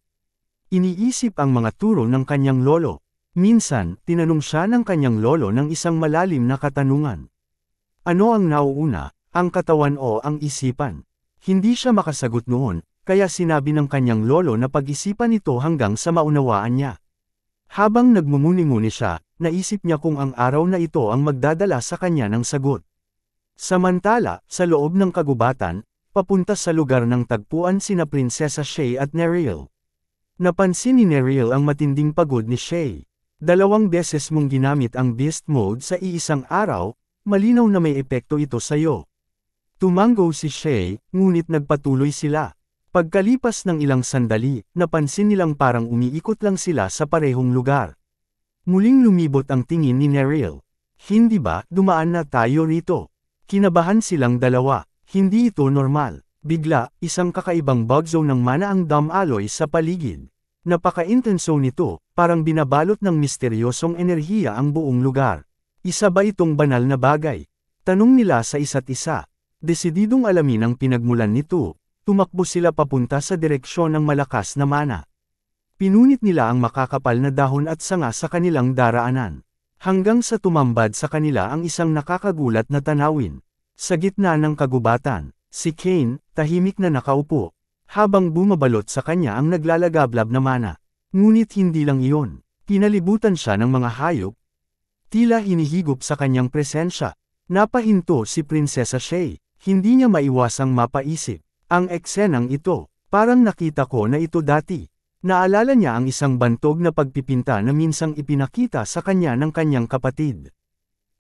[SPEAKER 1] Iniisip ang mga turo ng kanyang lolo. Minsan, tinanong siya ng kanyang lolo ng isang malalim na katanungan. Ano ang nauuna, ang katawan o ang isipan? Hindi siya makasagot noon. Kaya sinabi ng kanyang lolo na pag-isipan ito hanggang sa maunawaan niya. Habang nagmumuni-muni siya, naisip niya kung ang araw na ito ang magdadala sa kanya ng sagot. Samantala, sa loob ng kagubatan, papunta sa lugar ng tagpuan sina Prinsesa Shay at Neriel. Napansin ni Neriel ang matinding pagod ni Shay. 2 beses mong ginamit ang beast mode sa iisang araw, malinaw na may epekto ito sa'yo. Tumango si Shay, ngunit nagpatuloy sila. Pagkalipas ng ilang sandali, napansin nilang parang umiikot lang sila sa parehong lugar. Muling lumibot ang tingin ni Nereal. Hindi ba, dumaan na tayo rito? Kinabahan silang dalawa. Hindi ito normal. Bigla, isang kakaibang bugzo ng mana ang Dam Alloy sa paligid. Napaka-intenso nito, parang binabalot ng misteryosong enerhiya ang buong lugar. Isa ba itong banal na bagay? Tanong nila sa isa't isa. Desididong alamin ang pinagmulan nito, tumakbo sila papunta sa direksyon ng malakas na mana. Pinunit nila ang makakapal na dahon at sanga sa kanilang daraanan. Hanggang sa tumambad sa kanila ang isang nakakagulat na tanawin. Sa gitna ng kagubatan, si Cain, tahimik na nakaupo, habang bumabalot sa kanya ang naglalagablab na mana. Ngunit hindi lang iyon, pinalibutan siya ng mga hayop. Tila hinihigop sa kanyang presensya. Napahinto si Prinsesa Shay, hindi niya maiwasang mapaisip. Ang eksenang ito, parang nakita ko na ito dati. Naalala niya ang isang bantog na pagpipinta na minsang ipinakita sa kanya ng kanyang kapatid.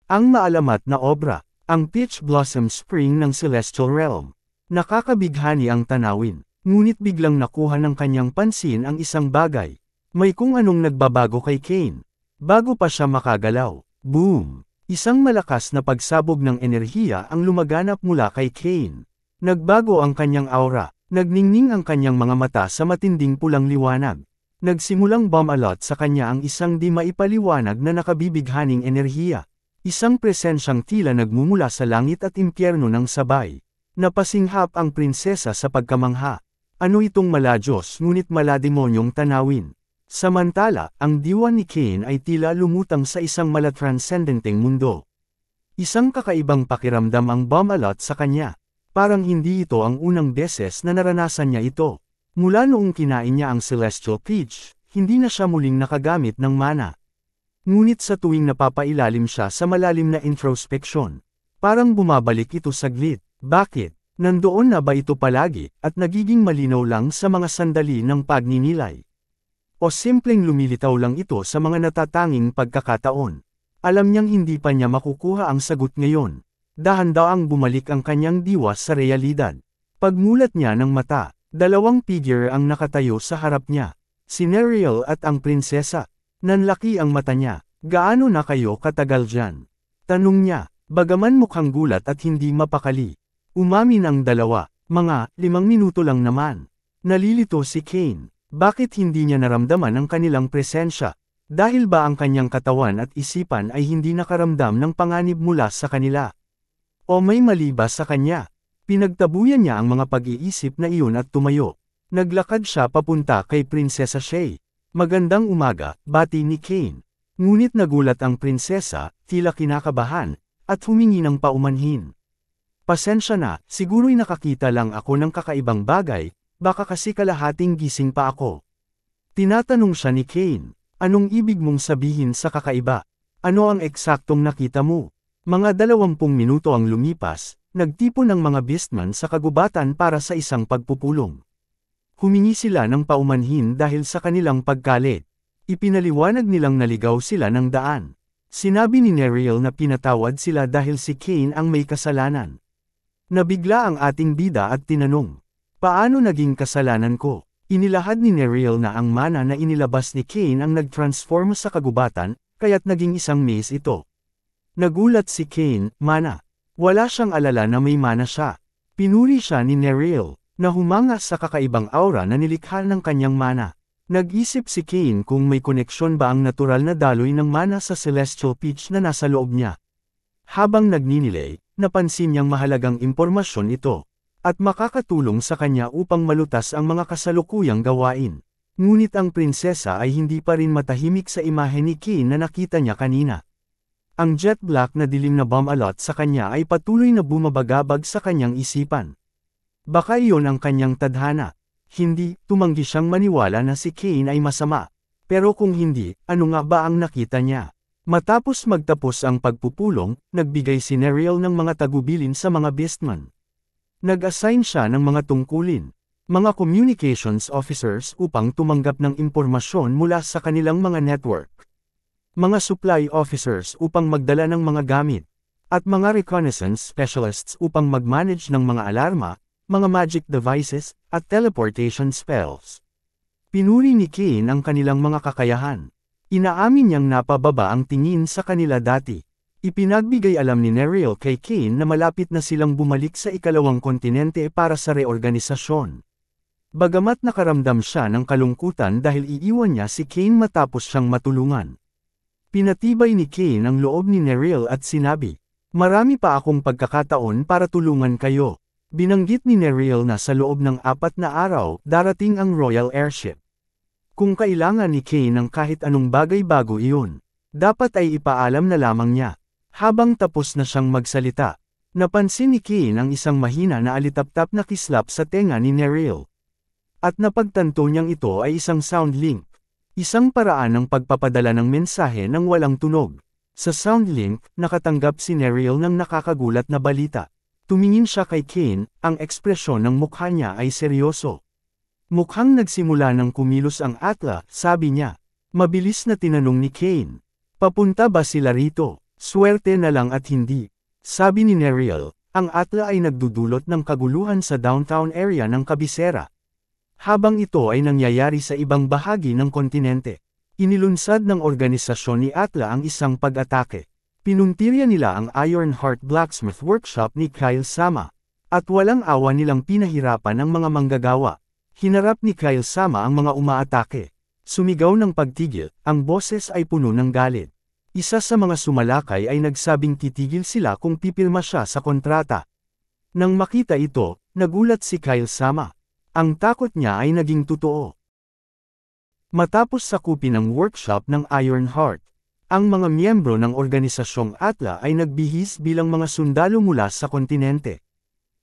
[SPEAKER 1] Ang maalamat na obra, ang Peach Blossom Spring ng Celestial Realm. Nakakabighani ang tanawin, ngunit biglang nakuha ng kanyang pansin ang isang bagay. May kung anong nagbabago kay Cain. Bago pa siya makagalaw, boom! Isang malakas na pagsabog ng enerhiya ang lumaganap mula kay Cain. Nagbago ang kanyang aura. Nagningning ang kanyang mga mata sa matinding pulang liwanag. Nagsimulang bumalot sa kanya ang isang di maipaliwanag na nakabibighaning enerhiya. Isang presensyang tila nagmumula sa langit at impyerno ng sabay. Napasinghap ang prinsesa sa pagkamangha. Ano itong maladyos ngunit malademonyong tanawin? Samantala, ang diwa ni Cain ay tila lumutang sa isang malatranscendenteng mundo. Isang kakaibang pakiramdam ang bumalot sa kanya. Parang hindi ito ang unang beses na naranasan niya ito. Mula noong kinain niya ang Celestial Peach, hindi na siya muling nakagamit ng mana. Ngunit sa tuwing napapailalim siya sa malalim na introspection, parang bumabalik ito saglit. Bakit? Nandoon na ba ito palagi, at nagiging malinaw lang sa mga sandali ng pagninilay? O simpleng lumilitaw lang ito sa mga natatanging pagkakataon? Alam niyang hindi pa niya makukuha ang sagot ngayon. Dahan-daang bumalik ang kanyang diwa sa realidad. Pagmulat niya ng mata, dalawang figure ang nakatayo sa harap niya. Si Nereal at ang prinsesa. Nanlaki ang mata niya. Gaano na kayo katagal dyan? Tanong niya, bagaman mukhang gulat at hindi mapakali. Umamin ang dalawa, mga 5 minuto lang naman. Nalilito si Cain. Bakit hindi niya naramdaman ang kanilang presensya? Dahil ba ang kanyang katawan at isipan ay hindi nakaramdam ng panganib mula sa kanila? O may mali ba sa kanya? Pinagtabuyan niya ang mga pag-iisip na iyon at tumayo. Naglakad siya papunta kay Prinsesa Shay. Magandang umaga, bati ni Cain. Ngunit nagulat ang prinsesa, tila kinakabahan, at humingi ng paumanhin. Pasensya na, siguro'y nakakita lang ako ng kakaibang bagay, baka kasi kalahating gising pa ako. Tinatanong siya ni Cain, anong ibig mong sabihin sa kakaiba? Ano ang eksaktong nakita mo? Mga 20 minuto ang lumipas, nagtipon ang mga beastman sa kagubatan para sa isang pagpupulong. Humingi sila ng paumanhin dahil sa kanilang pagkalit. Ipinaliwanag nilang naligaw sila ng daan. Sinabi ni Nereal na pinatawad sila dahil si Cain ang may kasalanan. Nabigla ang ating bida at tinanong, paano naging kasalanan ko? Inilahad ni Nereal na ang mana na inilabas ni Cain ang nag-transform sa kagubatan, kaya't naging isang maze ito. Nagulat si Cain, mana. Wala siyang alala na may mana siya. Pinuri siya ni Nereal, na humanga sa kakaibang aura na nilikha ng kanyang mana. Nag-isip si Cain kung may koneksyon ba ang natural na daloy ng mana sa Celestial Peach na nasa loob niya. Habang nagninilay, napansin niyang mahalagang impormasyon ito, at makakatulong sa kanya upang malutas ang mga kasalukuyang gawain. Ngunit ang prinsesa ay hindi pa rin matahimik sa imahe ni Cain na nakita niya kanina. Ang jet black na dilim na bumalot sa kanya ay patuloy na bumabagabag sa kanyang isipan. Baka iyon ang kanyang tadhana. Hindi, tumanggi siyang maniwala na si Cain ay masama. Pero kung hindi, ano nga ba ang nakita niya? Matapos magtapos ang pagpupulong, nagbigay si Nereal ng mga tagubilin sa mga beastman. Nag-assign siya ng mga tungkulin, mga communications officers upang tumanggap ng impormasyon mula sa kanilang mga network. Mga supply officers upang magdala ng mga gamit, at mga reconnaissance specialists upang mag-manage ng mga alarma, mga magic devices, at teleportation spells. Pinuri ni Kane ang kanilang mga kakayahan. Inaamin niyang napababa ang tingin sa kanila dati. Ipinagbigay alam ni Nereal kay Kane na malapit na silang bumalik sa ikalawang kontinente para sa reorganisasyon. Bagamat nakaramdam siya ng kalungkutan dahil iiwan niya si Kane matapos siyang matulungan. Pinatibay ni Kane ang loob ni Nereal at sinabi, "Marami pa akong pagkakataon para tulungan kayo." Binanggit ni Nereal na sa loob ng 4 na araw, darating ang Royal Airship. Kung kailangan ni Kane ng kahit anong bagay bago iyon, dapat ay ipaalam na lamang niya. Habang tapos na siyang magsalita, napansin ni Kane ang isang mahina na alitaptap na kislap sa tenga ni Nereal. At napagtanto niyang ito ay isang sound link. Isang paraan ng pagpapadala ng mensahe ng walang tunog. Sa sound link, nakatanggap si Nereal ng nakakagulat na balita. Tumingin siya kay Kane, ang ekspresyon ng mukha niya ay seryoso. Mukhang nagsimula ng kumilos ang Atla, sabi niya. Mabilis na tinanong ni Kane. Papunta ba sila rito? Swerte na lang at hindi. Sabi ni Nereal, ang Atla ay nagdudulot ng kaguluhan sa downtown area ng kabisera. Habang ito ay nangyayari sa ibang bahagi ng kontinente, inilunsad ng organisasyon ni Atla ang isang pag-atake. Pinuntirya nila ang Ironheart Blacksmith Workshop ni Kyle Sama. At walang awa nilang pinahirapan ang mga manggagawa. Hinarap ni Kyle Sama ang mga umaatake. Sumigaw ng pagtigil, ang boses ay puno ng galit. Isa sa mga sumalakay ay nagsabing titigil sila kung pipirma siya sa kontrata. Nang makita ito, nagulat si Kyle Sama. Ang takot niya ay naging totoo. Matapos sakupin ang workshop ng Ironheart, ang mga miyembro ng organisasyong Atla ay nagbihis bilang mga sundalo mula sa kontinente.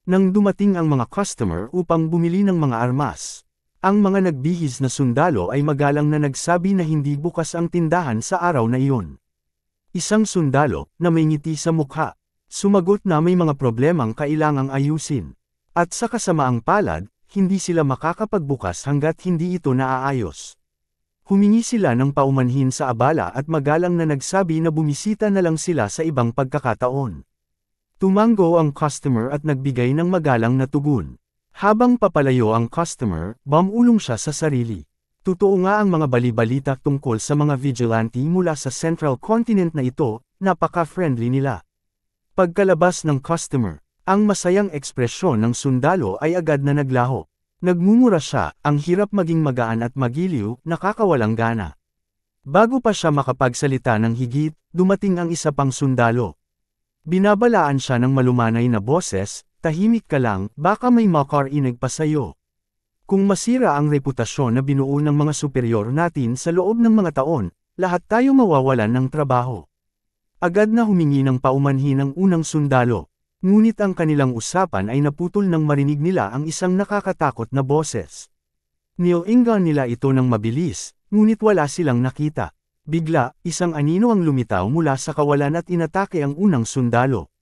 [SPEAKER 1] Nang dumating ang mga customer upang bumili ng mga armas, ang mga nagbihis na sundalo ay magalang na nagsabi na hindi bukas ang tindahan sa araw na iyon. Isang sundalo, na may ngiti sa mukha, sumagot na may mga problemang kailangang ayusin. At sa kasamaang palad, hindi sila makakapagbukas hanggat hindi ito naaayos. Humingi sila ng paumanhin sa abala at magalang na nagsabi na bumisita na lang sila sa ibang pagkakataon. Tumango ang customer at nagbigay ng magalang na tugon. Habang papalayo ang customer, bumulong siya sa sarili. Totoo nga ang mga balibalita tungkol sa mga vigilante mula sa Central Continent na ito, napaka-friendly nila. Pagkalabas ng customer, ang masayang ekspresyon ng sundalo ay agad na naglaho. Nagmumura siya, ang hirap maging magaan at magiliw, nakakawalang gana. Bago pa siya makapagsalita ng higit, dumating ang isa pang sundalo. Binabalaan siya ng malumanay na boses, tahimik ka lang, baka may makarinig pa sayo. Kung masira ang reputasyon na binuo ng mga superior natin sa loob ng mga taon, lahat tayo mawawalan ng trabaho. Agad na humingi ng paumanhin ang unang sundalo. Ngunit ang kanilang usapan ay naputol nang marinig nila ang isang nakakatakot na boses. Nilainggan nila ito ng mabilis, ngunit wala silang nakita. Bigla, isang anino ang lumitaw mula sa kawalan at inatake ang unang sundalo.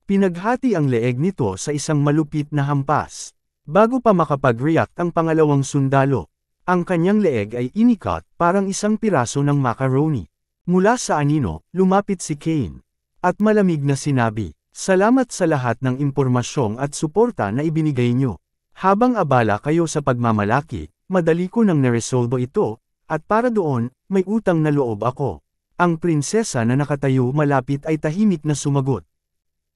[SPEAKER 1] Pinaghati ang leeg nito sa isang malupit na hampas. Bago pa makapag-react ang pangalawang sundalo, ang kanyang leeg ay inikat parang isang piraso ng macaroni. Mula sa anino, lumapit si Kane. At malamig na sinabi, "Salamat sa lahat ng impormasyon at suporta na ibinigay nyo. Habang abala kayo sa pagmamalaki, madali ko nang naresolbo ito, at para doon, may utang na loob ako." Ang prinsesa na nakatayo malapit ay tahimik na sumagot.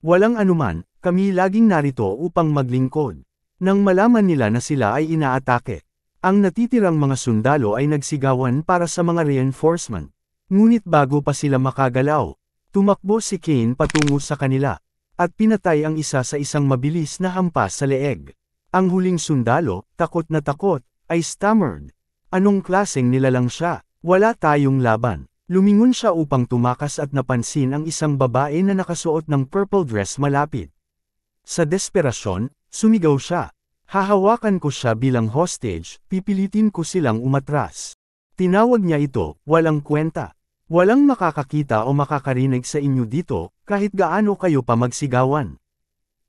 [SPEAKER 1] "Walang anuman, kami laging narito upang maglingkod." Nang malaman nila na sila ay inaatake, ang natitirang mga sundalo ay nagsigawan para sa mga reinforcement. Ngunit bago pa sila makagalaw, tumakbo si Kane patungo sa kanila. At pinatay ang isa sa isang mabilis na hampas sa leeg. Ang huling sundalo, takot na takot, ay stammered. Anong klaseng nilalang siya? Wala tayong laban. Lumingon siya upang tumakas at napansin ang isang babae na nakasuot ng purple dress malapit. Sa desperasyon, sumigaw siya. Hahawakan ko siya bilang hostage, pipilitin ko silang umatras. Tinawag niya ito, walang kwenta. Walang makakakita o makakarinig sa inyo dito, kahit gaano kayo pa magsigawan.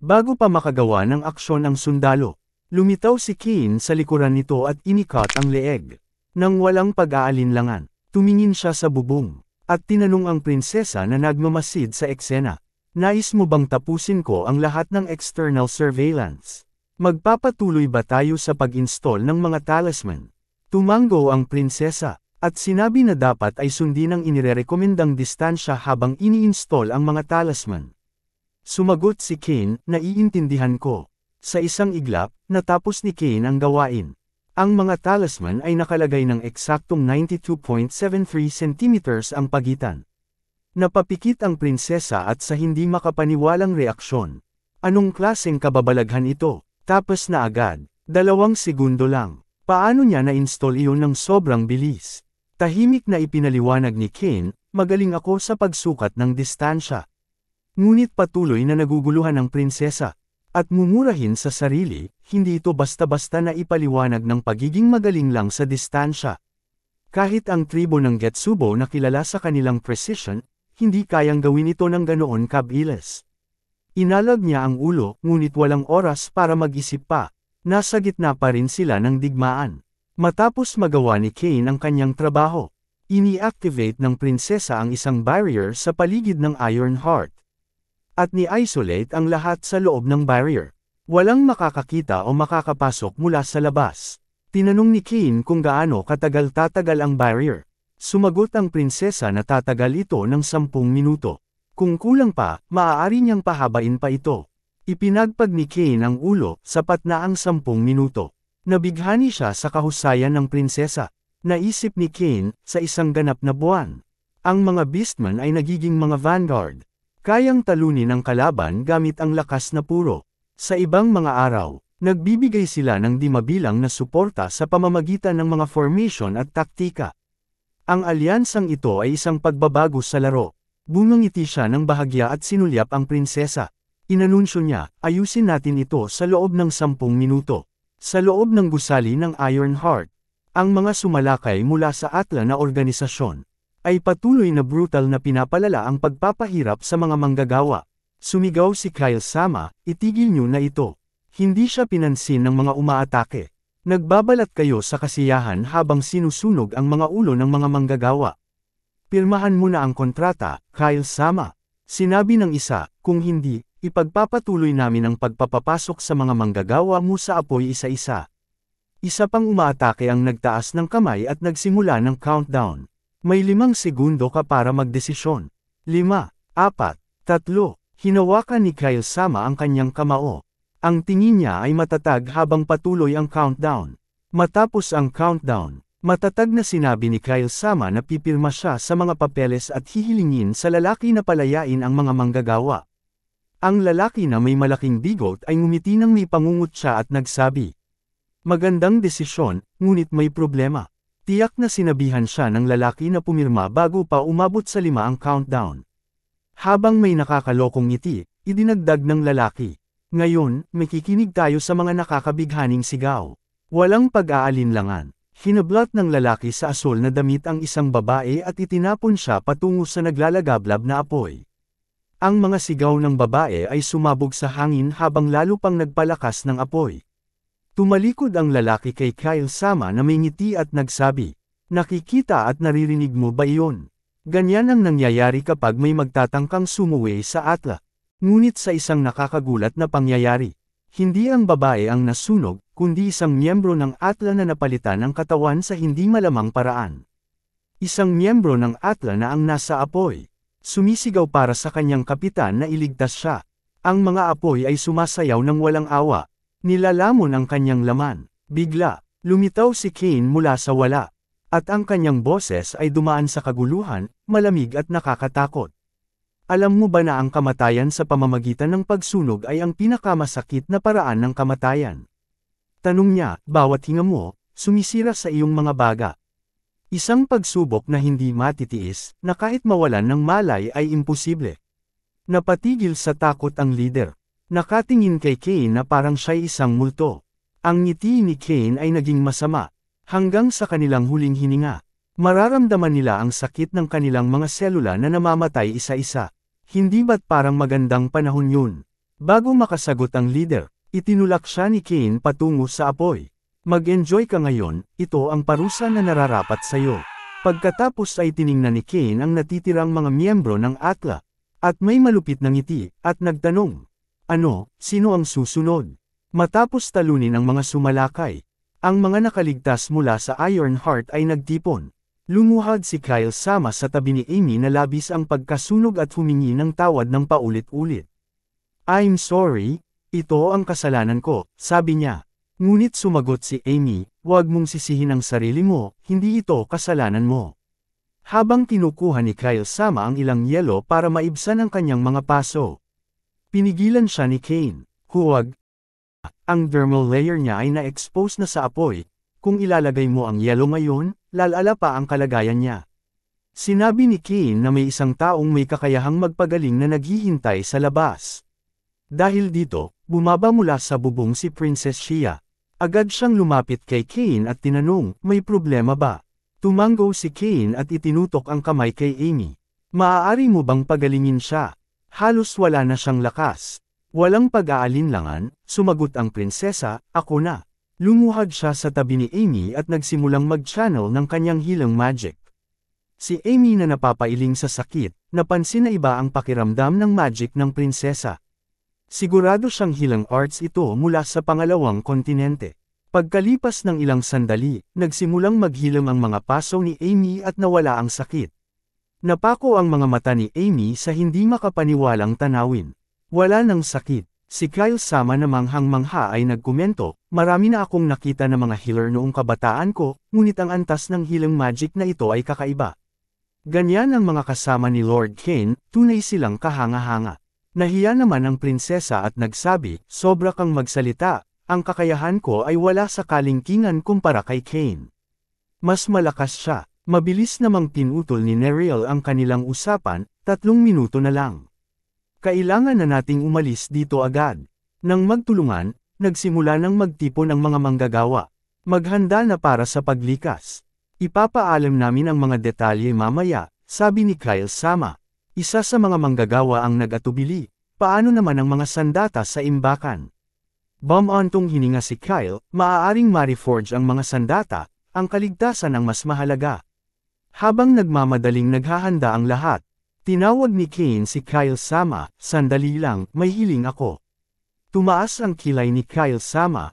[SPEAKER 1] Bago pa makagawa ng aksyon ang sundalo, lumitaw si Kane sa likuran nito at inikat ang leeg. Nang walang pag-aalinlangan, tumingin siya sa bubong, at tinanong ang prinsesa na nagmamasid sa eksena. Nais mo bang tapusin ko ang lahat ng external surveillance? Magpapatuloy ba tayo sa pag-install ng mga talisman? Tumango ang prinsesa, at sinabi na dapat ay sundin ang inirekomendang distansya habang ini-install ang mga talisman. Sumagot si Kane, naiintindihan ko. Sa isang iglap, natapos ni Kane ang gawain. Ang mga talisman ay nakalagay ng eksaktong 92.73 cm ang pagitan. Napapikit ang prinsesa at sa hindi makapaniwalang reaksyon. Anong klaseng kababalaghan ito? Tapos na agad. 2 segundo lang. Paano niya na-install iyon ng sobrang bilis? Tahimik na ipinaliwanag ni Kane, magaling ako sa pagsukat ng distansya. Ngunit patuloy na naguguluhan ang prinsesa. At mumurahin sa sarili, hindi ito basta-basta na ipaliwanag ng pagiging magaling lang sa distansya. Kahit ang tribo ng Getsubo na kilala sa kanilang precision, hindi kayang gawin ito ng ganoon kabilis. Inalag niya ang ulo, ngunit walang oras para mag-isip pa. Nasa gitna pa rin sila ng digmaan. Matapos magawa ni Kane ang kanyang trabaho, ini-activate ng prinsesa ang isang barrier sa paligid ng Iron Heart. At ni-isolate ang lahat sa loob ng barrier. Walang makakakita o makakapasok mula sa labas. Tinanong ni Kane kung gaano katagal tatagal ang barrier. Sumagot ang prinsesa na tatagal ito ng 10 minuto. Kung kulang pa, maaari niyang pahabain pa ito. Ipinagpag ni Kane ang ulo, sapat na ang 10 minuto. Nabighani siya sa kahusayan ng prinsesa. Naisip ni Kane, sa isang ganap na buwan. Ang mga beastmen ay nagiging mga vanguard. Kayang talunin ang kalaban gamit ang lakas na puro. Sa ibang mga araw, nagbibigay sila ng di mabilang na suporta sa pamamagitan ng mga formation at taktika. Ang alyansang ito ay isang pagbabago sa laro. Bumangiti siya ng bahagya at sinulyap ang prinsesa. Inanunsyo niya, ayusin natin ito sa loob ng 10 minuto. Sa loob ng gusali ng Iron Heart, ang mga sumalakay mula sa Atla na organisasyon, ay patuloy na brutal na pinapalala ang pagpapahirap sa mga manggagawa. Sumigaw si Kyle Sama, itigil niyo na ito. Hindi siya pinansin ng mga umaatake. Nagbabalat kayo sa kasiyahan habang sinusunog ang mga ulo ng mga manggagawa. Pirmahan mo na ang kontrata, Kyle Sama. Sinabi ng isa, kung hindi, ipagpapatuloy namin ang pagpapapasok sa mga manggagawa mo sa apoy isa-isa. Isa pang umaatake ang nagtaas ng kamay at nagsimula ng countdown. May 5 segundo ka para magdesisyon. 5, 4, 3, hinawakan ni Kyle Sama ang kanyang kamao. Ang tingin niya ay matatag habang patuloy ang countdown. Matapos ang countdown, matatag na sinabi ni Kyle Sama na pipirma siya sa mga papeles at hihilingin sa lalaki na palayain ang mga manggagawa. Ang lalaki na may malaking bigot ay ngumiti nang may pangungutya at nagsabi, magandang desisyon, ngunit may problema. Tiyak na sinabihan siya ng lalaki na pumirma bago pa umabot sa 5 ang countdown. Habang may nakakalokong ngiti, idinagdag ng lalaki. Ngayon, makikinig tayo sa mga nakakabighaning sigaw. Walang pag-aalinlangan. Hinablat ng lalaki sa asol na damit ang isang babae at itinapon siya patungo sa naglalagablab na apoy. Ang mga sigaw ng babae ay sumabog sa hangin habang lalo pang nagpalakas ng apoy. Tumalikod ang lalaki kay Kyle Sama na may ngiti at nagsabi, nakikita at naririnig mo ba iyon? Ganyan ang nangyayari kapag may magtatangkang sumuwi sa Atla. Ngunit sa isang nakakagulat na pangyayari, hindi ang babae ang nasunog, kundi isang miyembro ng Atla na napalitan ang katawan sa hindi malamang paraan. Isang miyembro ng Atla na ang nasa apoy. Sumisigaw para sa kanyang kapitan na iligtas siya. Ang mga apoy ay sumasayaw ng walang awa. Nilalamon ang kanyang laman. Bigla, lumitaw si Kane mula sa wala. At ang kanyang boses ay dumaan sa kaguluhan, malamig at nakakatakot. Alam mo ba na ang kamatayan sa pamamagitan ng pagsunog ay ang pinakamasakit na paraan ng kamatayan? Tanong niya, bawat hinga mo, sumisira sa iyong mga baga. Isang pagsubok na hindi matitiis, na kahit mawalan ng malay ay imposible. Napatigil sa takot ang leader. Nakatingin kay Kane na parang siya'y isang multo. Ang ngiti ni Kane ay naging masama, hanggang sa kanilang huling hininga. Mararamdaman nila ang sakit ng kanilang mga selula na namamatay isa-isa. Hindi ba't parang magandang panahon yun? Bago makasagot ang leader, itinulak siya ni Kane patungo sa apoy. Mag-enjoy ka ngayon, ito ang parusa na nararapat sa'yo. Pagkatapos ay tiningnan ni Kane ang natitirang mga miyembro ng Atla. At may malupit na ngiti, at nagtanong, ano, sino ang susunod? Matapos talunin ang mga sumalakay, ang mga nakaligtas mula sa Ironheart ay nagtipon. Lumuhad si Kyle Sama sa tabi ni Amy na labis ang pagkasunog at humingi ng tawad ng paulit-ulit. "I'm sorry, ito ang kasalanan ko," sabi niya. Ngunit sumagot si Amy, "Huwag mong sisihin ang sarili mo, hindi ito kasalanan mo." Habang kinukuha ni Kyle Sama ang ilang yelo para maibsan ang kanyang mga paso, pinigilan siya ni Kane. "Huwag. Ang thermal layer niya ay na-expose na sa apoy. Kung ilalagay mo ang yelo ngayon, lalala pa ang kalagayan niya." Sinabi ni Kane na may isang taong may kakayahang magpagaling na naghihintay sa labas. Dahil dito, bumaba mula sa bubong si Princess Shia. Agad siyang lumapit kay Kane at tinanong, "May problema ba?" Tumango si Kane at itinutok ang kamay kay Amy. "Maaari mo bang pagalingin siya? Halos wala na siyang lakas." Walang pag-aalinlangan, sumagot ang prinsesa, "Ako na." Lumuhad siya sa tabi ni Amy at nagsimulang mag-channel ng kanyang healing magic. Si Amy na napapailing sa sakit, napansin na iba ang pakiramdam ng magic ng prinsesa. Sigurado siyang healing arts ito mula sa pangalawang kontinente. Pagkalipas ng ilang sandali, nagsimulang maghilam ang mga paso ni Amy at nawala ang sakit. Napako ang mga mata ni Amy sa hindi makapaniwalang tanawin. Wala nang sakit. Si Kyle Sama na manghang-mangha ay nagkomento, "Marami na akong nakita na mga healer noong kabataan ko, ngunit ang antas ng healing magic na ito ay kakaiba." Ganyan ang mga kasama ni Lord Kane, tunay silang kahanga-hanga. Nahiya naman ang prinsesa at nagsabi, "Sobra kang magsalita, ang kakayahan ko ay wala sa kalingkingan kumpara kay Kane. Mas malakas siya." Mabilis namang pinutol ni Neriel ang kanilang usapan, 3 minuto na lang. "Kailangan na nating umalis dito agad." Nang magtulungan, nagsimula ng magtipon ang mga manggagawa. "Maghanda na para sa paglikas. Ipapaalam namin ang mga detalye mamaya," sabi ni Kyle Sama. Isa sa mga manggagawa ang nag-atubili. "Paano naman ang mga sandata sa imbakan?" Bumantong hininga si Kyle, "Maaaring ma-reforge ang mga sandata, ang kaligtasan ang mas mahalaga." Habang nagmamadaling naghahanda ang lahat, tinawag ni Kane si Kyle Sama, "Sandali lang, may hiling ako." Tumaas ang kilay ni Kyle Sama,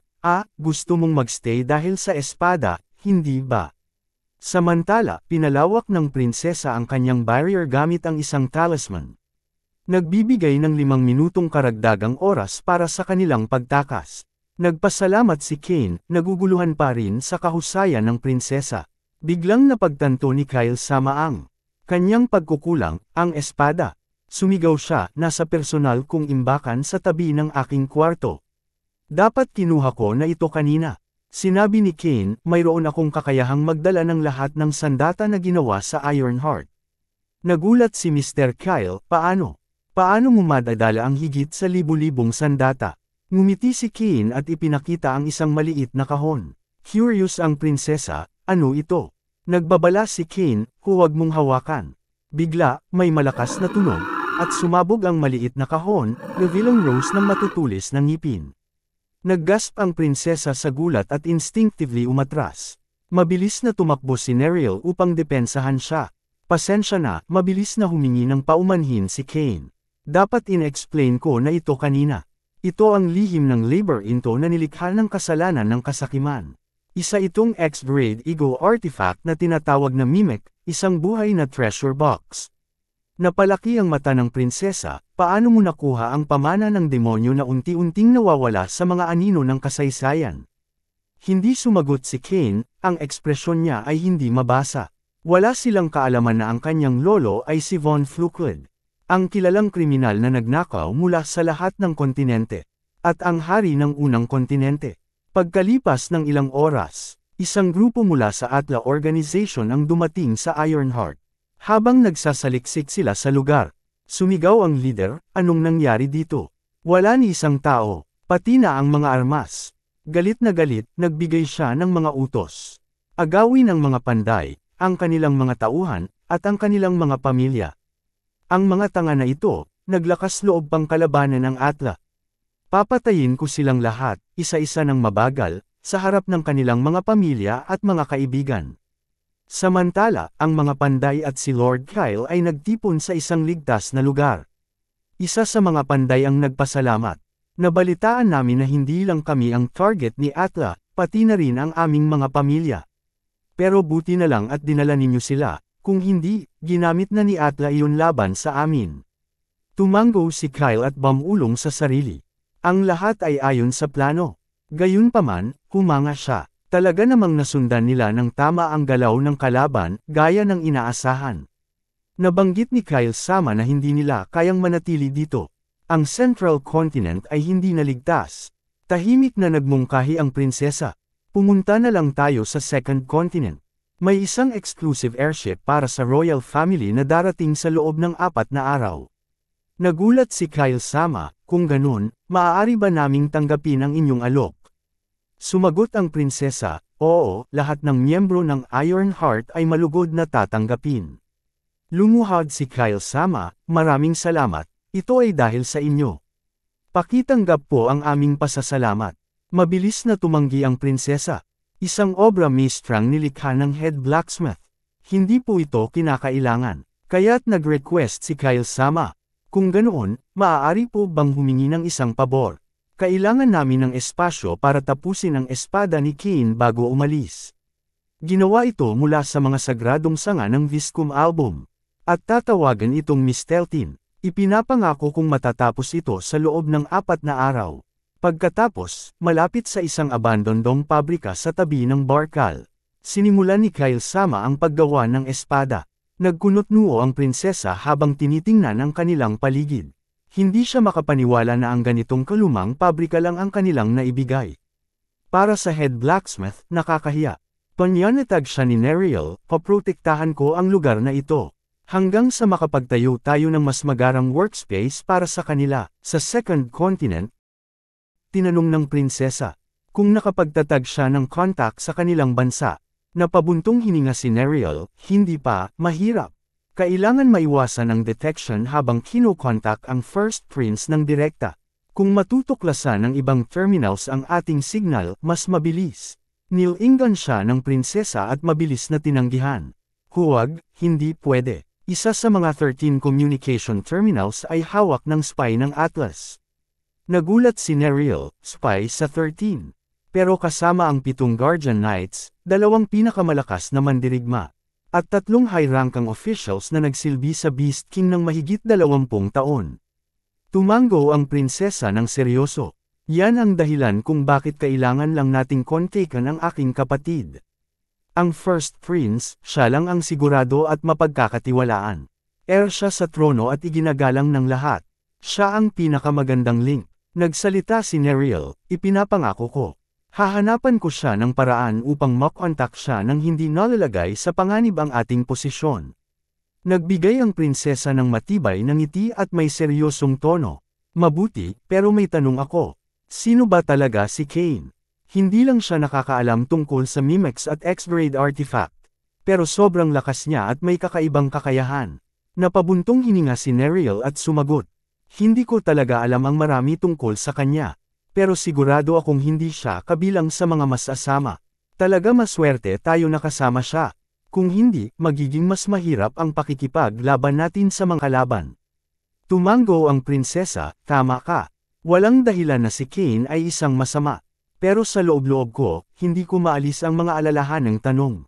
[SPEAKER 1] Gusto mong magstay dahil sa espada, hindi ba?" Samantala, pinalawak ng prinsesa ang kanyang barrier gamit ang isang talisman. Nagbibigay ng 5 minutong karagdagang oras para sa kanilang pagtakas. Nagpasalamat si Kane, naguguluhan pa rin sa kahusayan ng prinsesa. Biglang napagtanto ni Kyle Sama ang kanyang pagkukulang, ang espada. Sumigaw siya, "Nasa personal kong imbakan sa tabi ng aking kwarto. Dapat kinuha ko na ito kanina." Sinabi ni Kane, "Mayroon akong kakayahang magdala ng lahat ng sandata na ginawa sa Ironheart." Nagulat si Mr. Kyle, "Paano? Paano mo madadala ang higit sa libu-libong sandata?" Ngumiti si Kane at ipinakita ang isang maliit na kahon. Curious ang prinsesa, "Ano ito?" Nagbabala si Kane, "Huwag mong hawakan." Bigla, may malakas na tunog, at sumabog ang maliit na kahon, revealing rows ng matutulis na ngipin. Naggasp ang prinsesa sa gulat at instinctively umatras. Mabilis na tumakbo si Neriel upang depensahan siya. "Pasensya na," mabilis na humingi ng paumanhin si Kane. "Dapat in-explain ko na ito kanina. Ito ang lihim ng labor into na nilikha ng kasalanan ng kasakiman. Isa itong X-grade ego artifact na tinatawag na Mimic, isang buhay na treasure box." Napalaki ang mata ng prinsesa, "Paano mo nakuha ang pamana ng demonyo na unti-unting nawawala sa mga anino ng kasaysayan?" Hindi sumagot si Kane, ang ekspresyon niya ay hindi mabasa. Wala silang kaalaman na ang kanyang lolo ay si Von Flukid, ang kilalang kriminal na nagnakaw mula sa lahat ng kontinente, at ang hari ng unang kontinente. Pagkalipas ng ilang oras, isang grupo mula sa Atla Organization ang dumating sa Ironheart. Habang nagsasaliksik sila sa lugar, sumigaw ang leader, "Anong nangyari dito? Wala ni isang tao, pati na ang mga armas." Galit na galit, nagbigay siya ng mga utos. Agawin ang mga panday, ang kanilang mga tauhan, at ang kanilang mga pamilya. Ang mga tanga na ito, naglakas loob pang kalabanan ng Atla. "Papatayin ko silang lahat, isa-isa ng mabagal, sa harap ng kanilang mga pamilya at mga kaibigan." Samantala, ang mga panday at si Lord Kyle ay nagtipon sa isang ligtas na lugar. Isa sa mga panday ang nagpasalamat. Nabalitaan namin na hindi lang kami ang target ni Atla, pati na rin ang aming mga pamilya. Pero buti na lang at dinala ninyo sila, kung hindi, ginamit na ni Atla iyon laban sa amin. Tumango si Kyle at bumulong sa sarili. Ang lahat ay ayon sa plano. Gayunpaman, humanga siya. Talaga namang nasundan nila ng tama ang galaw ng kalaban, gaya ng inaasahan. Nabanggit ni Kyle Sama na hindi nila kayang manatili dito. Ang Central Continent ay hindi naligtas. Tahimik na nagmungkahi ang prinsesa. Pumunta na lang tayo sa Second Continent. May isang exclusive airship para sa royal family na darating sa loob ng 4 na araw. Nagulat si Kyle Sama, kung ganun, maaari ba naming tanggapin ang inyong alok? Sumagot ang prinsesa, oo, lahat ng miyembro ng Iron Heart ay malugod na tatanggapin. Lumuhod si Kyle Sama, maraming salamat, ito ay dahil sa inyo. Pakitanggap po ang aming pasasalamat. Mabilis na tumanggi ang prinsesa. Isang obra maestrang nilikha ng head blacksmith. Hindi po ito kinakailangan, kaya't nag-request si Kyle Sama. Kung ganoon, maaari po bang humingi ng isang pabor? Kailangan namin ng espasyo para tapusin ang espada ni Kane bago umalis. Ginawa ito mula sa mga sagradong sanga ng Viscum album. At tatawagan itong Miss Teltin. Ipinapangako kung matatapos ito sa loob ng 4 na araw. Pagkatapos, malapit sa isang abandondong pabrika sa tabi ng Barkal, sinimulan ni Kyle Sama ang paggawa ng espada. Nagkunot-nuo ang prinsesa habang tinitingnan ang kanilang paligid. Hindi siya makapaniwala na ang ganitong kalumang pabrika lang ang kanilang naibigay. Para sa head blacksmith, nakakahiya. Panyanatag siya ni Neriel, paprotektahan ko ang lugar na ito. Hanggang sa makapagtayo tayo ng mas magarang workspace para sa kanila. Sa Second Continent, tinanong ng prinsesa, kung nakapagtatag siya ng contact sa kanilang bansa. Napabuntong hininga si Neriel, hindi pa, mahirap. Kailangan maiwasan ang detection habang kinokontak ang First Prince ng direkta. Kung matutuklasan ng ibang terminals ang ating signal, mas mabilis. Nilingan siya ng prinsesa at mabilis na tinanggihan. Huwag, hindi pwede. Isa sa mga 13 communication terminals ay hawak ng spy ng Atlas. Nagulat si Neriel, spy sa 13. Pero kasama ang 7 Guardian Knights, 2 pinakamalakas na mandirigma. At 3 high-rankang officials na nagsilbi sa Beast King ng mahigit 20 taon. Tumango ang prinsesa ng seryoso. Yan ang dahilan kung bakit kailangan lang nating kontakan ang aking kapatid. Ang First Prince, siya lang ang sigurado at mapagkakatiwalaan. Heir siya sa trono at iginagalang ng lahat. Siya ang pinakamagandang link. Nagsalita si Neriel, ipinapangako ko. Hahanapan ko siya ng paraan upang makontak siya nang hindi nalalagay sa panganib ang ating posisyon. Nagbigay ang prinsesa ng matibay na ngiti at may seryosong tono. Mabuti, pero may tanong ako. Sino ba talaga si Kane? Hindi lang siya nakakaalam tungkol sa Mimex at X-grade artifact. Pero sobrang lakas niya at may kakaibang kakayahan. Napabuntong hininga si Neriel at sumagot. Hindi ko talaga alam ang marami tungkol sa kanya. Pero sigurado akong hindi siya kabilang sa mga masasama. Talaga maswerte tayo nakasama siya. Kung hindi, magiging mas mahirap ang pakikipaglaban natin sa mga kalaban. Tumango ang prinsesa, tama ka. Walang dahilan na si Kane ay isang masama. Pero sa loob-loob ko, hindi ko maalis ang mga alalahanang tanong.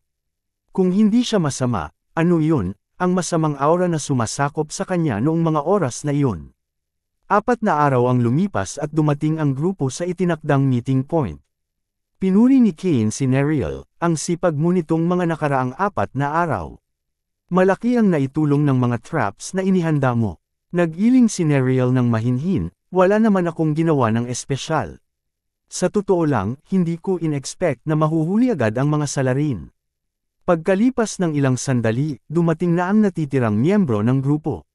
[SPEAKER 1] Kung hindi siya masama, ano yun, ang masamang aura na sumasakop sa kanya noong mga oras na iyon? 4 na araw ang lumipas at dumating ang grupo sa itinakdang meeting point. Pinuri ni Kane si Neriel, ang sipag mo nitong mga nakaraang 4 na araw. Malaki ang naitulong ng mga traps na inihanda mo. Nag-iling si Neriel ng mahinhin, wala naman akong ginawa ng espesyal. Sa totoo lang, hindi ko in-expect na mahuhuli agad ang mga salarin. Pagkalipas ng ilang sandali, dumating na ang natitirang miyembro ng grupo.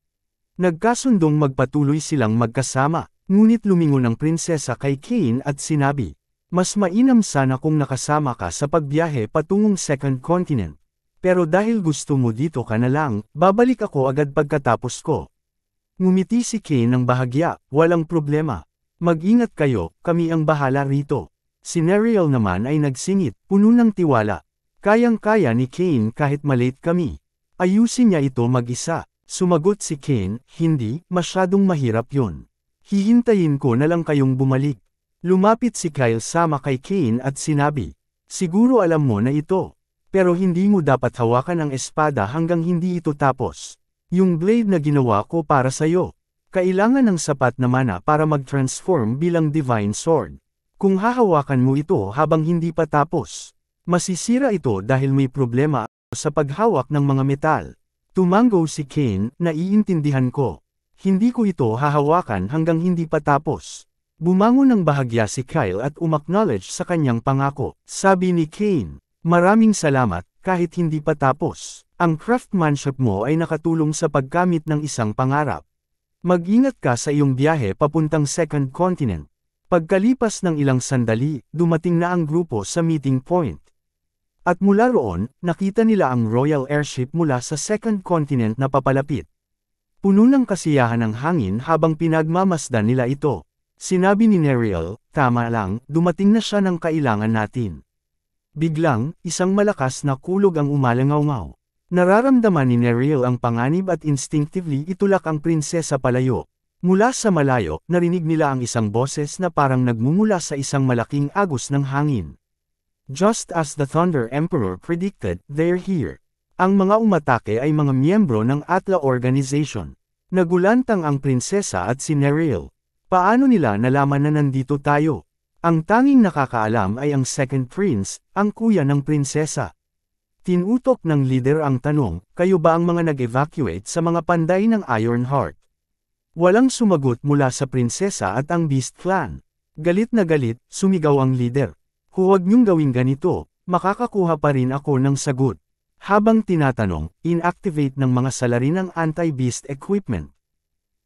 [SPEAKER 1] Nagkasundong magpatuloy silang magkasama, ngunit lumingon ang prinsesa kay Kane at sinabi, mas mainam sana kung nakasama ka sa pagbiyahe patungong Second Continent. Pero dahil gusto mo dito ka na lang, babalik ako agad pagkatapos ko. Ngumiti si Kane ng bahagya, walang problema. Mag-ingat kayo, kami ang bahala rito. Si Neriel naman ay nagsingit, puno ng tiwala. Kayang-kaya ni Kane kahit malate kami. Ayusin niya ito mag-isa. Sumagot si Kane, hindi, masyadong mahirap yun. Hihintayin ko na lang kayong bumalik. Lumapit si Kyle sama kay Kane at sinabi, siguro alam mo na ito. Pero hindi mo dapat hawakan ang espada hanggang hindi ito tapos. Yung blade na ginawa ko para sa'yo. Kailangan ng sapat na mana para mag-transform bilang divine sword. Kung hahawakan mo ito habang hindi pa tapos, masisira ito dahil may problema sa paghawak ng mga metal. Tumango si Kane, naiintindihan ko. Hindi ko ito hahawakan hanggang hindi pa tapos. Bumangon ng bahagya si Kyle at umacknowledge sa kanyang pangako. Sabi ni Kane, maraming salamat, kahit hindi pa tapos. Ang craftsmanship mo ay nakatulong sa pagkamit ng isang pangarap. Mag-ingat ka sa iyong biyahe papuntang second continent. Pagkalipas ng ilang sandali, dumating na ang grupo sa meeting point. At mula roon, nakita nila ang Royal Airship mula sa second continent na papalapit. Puno ng kasiyahan ng hangin habang pinagmamasdan nila ito. Sinabi ni Neriel, tama lang, dumating na siya ng kailangan natin. Biglang, isang malakas na kulog ang umalangaw-ngaw. Nararamdaman ni Neriel ang panganib at instinctively itulak ang prinsesa palayo. Mula sa malayo, narinig nila ang isang boses na parang nagmumula sa isang malaking agos ng hangin. Just as the Thunder Emperor predicted, they're here. Ang mga umatake ay mga miyembro ng Atla Organization. Nagulantang ang prinsesa at si Neriel. Paano nila nalaman na nandito tayo? Ang tanging nakakaalam ay ang second prince, ang kuya ng prinsesa. Tinutok ng leader ang tanong, kayo ba ang mga nag-evacuate sa mga panday ng Ironheart? Walang sumagot mula sa prinsesa at ang Beast Clan. Galit na galit, sumigaw ang leader. Huwag niyong gawing ganito, makakakuha pa rin ako ng sagot. Habang tinatanong, inactivate ng mga salarin ang anti-beast equipment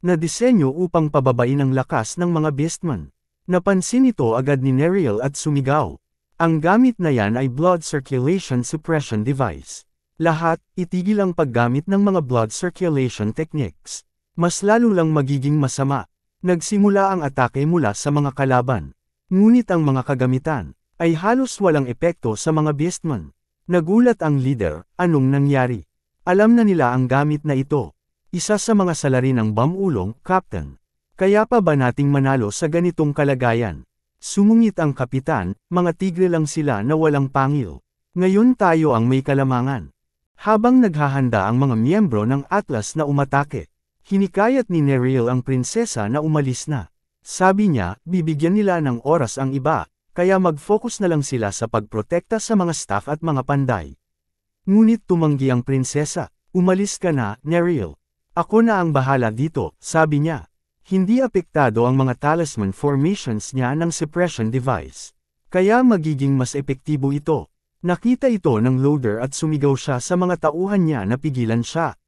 [SPEAKER 1] na disenyo upang pababain ang lakas ng mga beastmen. Napansin ito agad ni Neriel at sumigaw. Ang gamit na yan ay blood circulation suppression device. Lahat, itigil ang paggamit ng mga blood circulation techniques. Mas lalo lang magiging masama. Nagsimula ang atake mula sa mga kalaban. Ngunit ang mga kagamitan ay halos walang epekto sa mga beastmen. Nagulat ang leader, anong nangyari? Alam na nila ang gamit na ito. Isa sa mga salarin ng Bamulong, Captain. Kaya pa ba nating manalo sa ganitong kalagayan? Sumungit ang kapitan, mga tigre lang sila na walang pangil. Ngayon tayo ang may kalamangan. Habang naghahanda ang mga miyembro ng Atlas na umatake, hinikayat ni Neriel ang prinsesa na umalis na. Sabi niya, bibigyan nila ng oras ang iba, kaya mag-focus na lang sila sa pagprotekta sa mga staff at mga panday. Ngunit tumanggi ang prinsesa, umalis ka na, Neriel. Ako na ang bahala dito, sabi niya. Hindi apektado ang mga talisman formations niya ng suppression device. Kaya magiging mas epektibo ito. Nakita ito ng loader at sumigaw siya sa mga tauhan niya na pigilan siya.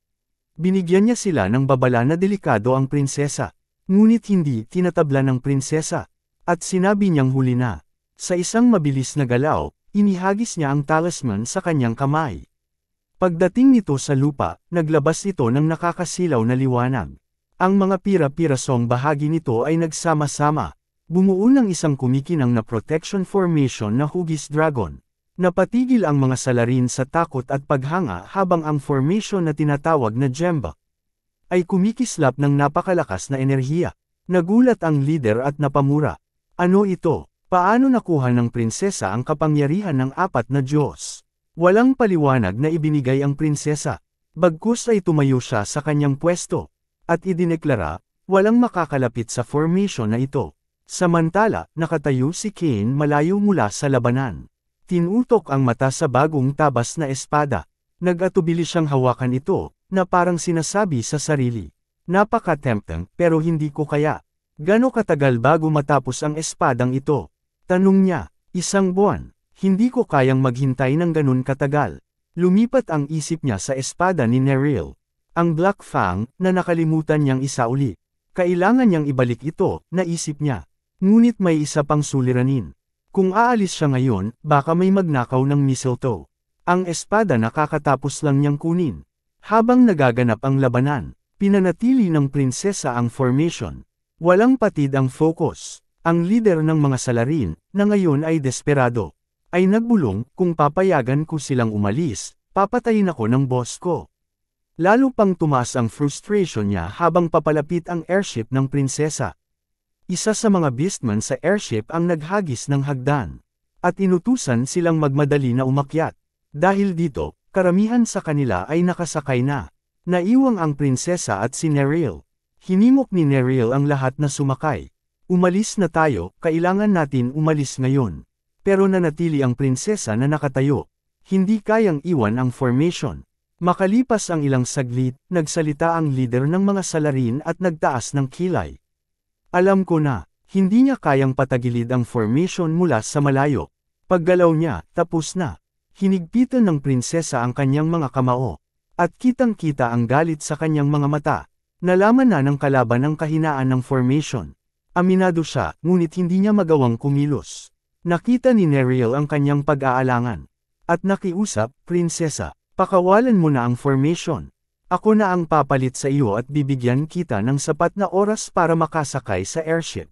[SPEAKER 1] Binigyan niya sila ng babala na delikado ang prinsesa. Ngunit hindi tinatabla ng prinsesa. At sinabi niyang huli na. Sa isang mabilis na galaw, inihagis niya ang talisman sa kanyang kamay. Pagdating nito sa lupa, naglabas ito ng nakakasilaw na liwanag. Ang mga pira-pirasong bahagi nito ay nagsama-sama. Bumuo ng isang kumikinang na protection formation na hugis dragon. Napatigil ang mga salarin sa takot at paghanga habang ang formation na tinatawag na Gemba ay kumikislap ng napakalakas na enerhiya. Nagulat ang leader at napamura. Ano ito? Paano nakuha ng prinsesa ang kapangyarihan ng apat na Diyos? Walang paliwanag na ibinigay ang prinsesa. Bagkus ay tumayo siya sa kanyang pwesto. At idineklara, walang makakalapit sa formation na ito. Samantala, nakatayo si Kane malayo mula sa labanan. Tinutok ang mata sa bagong tabas na espada. Nag-atubili siyang hawakan ito, na parang sinasabi sa sarili. Napaka-tempting, pero hindi ko kaya. Gano katagal bago matapos ang espadang ito? Tanong niya, 1 buwan. Hindi ko kayang maghintay ng ganun katagal. Lumipat ang isip niya sa espada ni Neriel. Ang Black Fang, na nakalimutan niyang isauli. Kailangan niyang ibalik ito, naisip niya. Ngunit may isa pang suliranin. Kung aalis siya ngayon, baka may magnakaw ng mistletoe. Ang espada nakakatapos lang niyang kunin. Habang nagaganap ang labanan, pinanatili ng prinsesa ang formation. Walang patid ang focus. Ang leader ng mga salarin, na ngayon ay desperado, ay nagbulong, kung papayagan ko silang umalis, papatayin ako ng boss ko. Lalo pang tumaas ang frustration niya habang papalapit ang airship ng prinsesa. Isa sa mga beastmen sa airship ang naghagis ng hagdan. At inutusan silang magmadali na umakyat. Dahil dito, karamihan sa kanila ay nakasakay na. Naiwang ang prinsesa at si Nereal. Hinimok ni Nereal ang lahat na sumakay. Umalis na tayo, kailangan natin umalis ngayon. Pero nanatili ang prinsesa na nakatayo. Hindi kayang iwan ang formation. Makalipas ang ilang saglit, nagsalita ang leader ng mga salarin at nagtaas ng kilay. Alam ko na, hindi niya kayang patagilid ang formation mula sa malayo. Paggalaw niya, tapos na. Hinigpitan ng prinsesa ang kanyang mga kamao. At kitang-kita ang galit sa kanyang mga mata. Nalaman na ng kalaban ang kahinaan ng formation. Aminado siya, ngunit hindi niya magawang kumilos. Nakita ni Nereal ang kanyang pag-aalangan. At nakiusap, prinsesa, pakawalan mo na ang formation. Ako na ang papalit sa iyo at bibigyan kita ng sapat na oras para makasakay sa airship.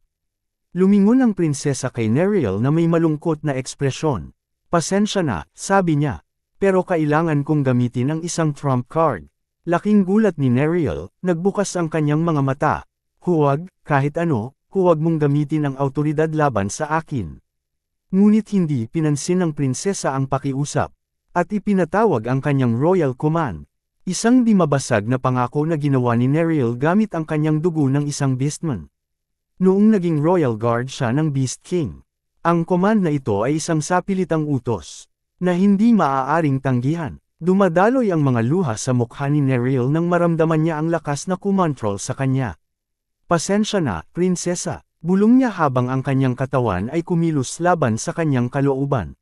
[SPEAKER 1] Lumingon ang prinsesa kay Nereal na may malungkot na ekspresyon. Pasensya na, sabi niya. Pero kailangan kong gamitin ang isang trump card. Laking gulat ni Nereal, nagbukas ang kanyang mga mata. Huwag, kahit ano, huwag mong gamitin ang awtoridad laban sa akin. Ngunit hindi pinansin ng prinsesa ang pakiusap. At ipinatawag ang kanyang royal command. Isang di mabasag na pangako na ginawa ni Nereal gamit ang kanyang dugo ng isang beastman. Noong naging royal guard siya ng Beast King. Ang command na ito ay isang sapilitang utos, na hindi maaaring tanggihan. Dumadaloy ang mga luha sa mukha ni Nereal nang maramdaman niya ang lakas na kumontrol sa kanya. Pasensya na, prinsesa, bulong niya habang ang kanyang katawan ay kumilos laban sa kanyang kalooban.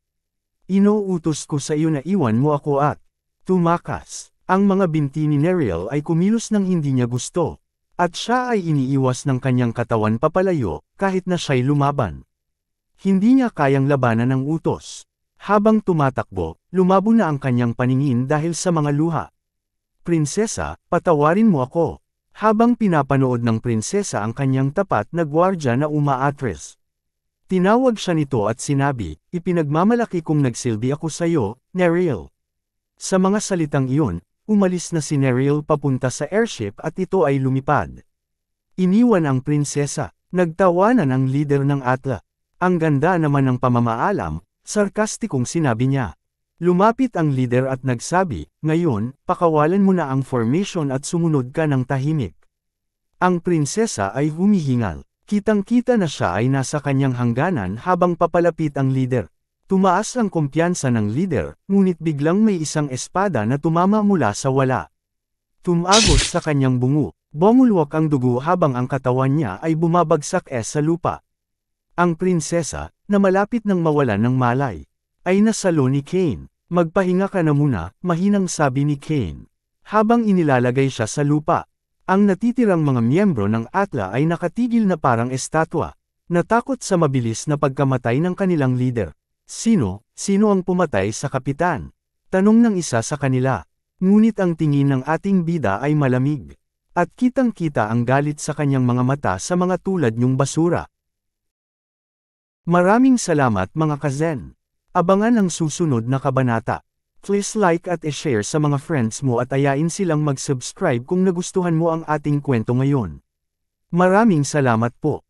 [SPEAKER 1] Inuutos ko sa iyo na iwan mo ako at tumakas. Ang mga binti ni Nereal ay kumilos nang hindi niya gusto. At siya ay iniiwas ng kanyang katawan papalayo, kahit na siya'y lumaban. Hindi niya kayang labanan ng utos. Habang tumatakbo, lumabo na ang kanyang paningin dahil sa mga luha. Prinsesa, patawarin mo ako. Habang pinapanood ng prinsesa ang kanyang tapat na gwardya na umaatres. Tinawag siya nito at sinabi, ipinagmamalaki kong nagsilbi ako sa iyo, Nereal. Sa mga salitang iyon, umalis na si Nereal papunta sa airship at ito ay lumipad. Iniwan ang prinsesa. Nagtawanan ang leader ng Atla. Ang ganda naman ng pamamaalam, sarkastikong sinabi niya. Lumapit ang leader at nagsabi, ngayon, pakawalan mo na ang formation at sumunod ka ng tahimik. Ang prinsesa ay humihingal. Kitang-kita na siya ay nasa kanyang hangganan habang papalapit ang leader. Tumaas ang kumpiyansa ng leader, ngunit biglang may isang espada na tumama mula sa wala. Tumagos sa kanyang bungo, bumulwak ang dugo habang ang katawan niya ay bumabagsak sa lupa. Ang prinsesa, na malapit nang mawalan ng malay, ay nasalo ni Cain. Magpahinga ka na muna, mahinang sabi ni Cain. Habang inilalagay siya sa lupa, ang natitirang mga miyembro ng Atla ay nakatigil na parang estatwa, natakot sa mabilis na pagkamatay ng kanilang leader. Sino ang pumatay sa kapitan? Tanong ng isa sa kanila. Ngunit ang tingin ng ating bida ay malamig. At kitang-kita ang galit sa kanyang mga mata sa mga tulad niyong basura. Maraming salamat mga kazen. Abangan ang susunod na kabanata. Please like at i-share sa mga friends mo at ayain silang mag-subscribe kung nagustuhan mo ang ating kwento ngayon. Maraming salamat po.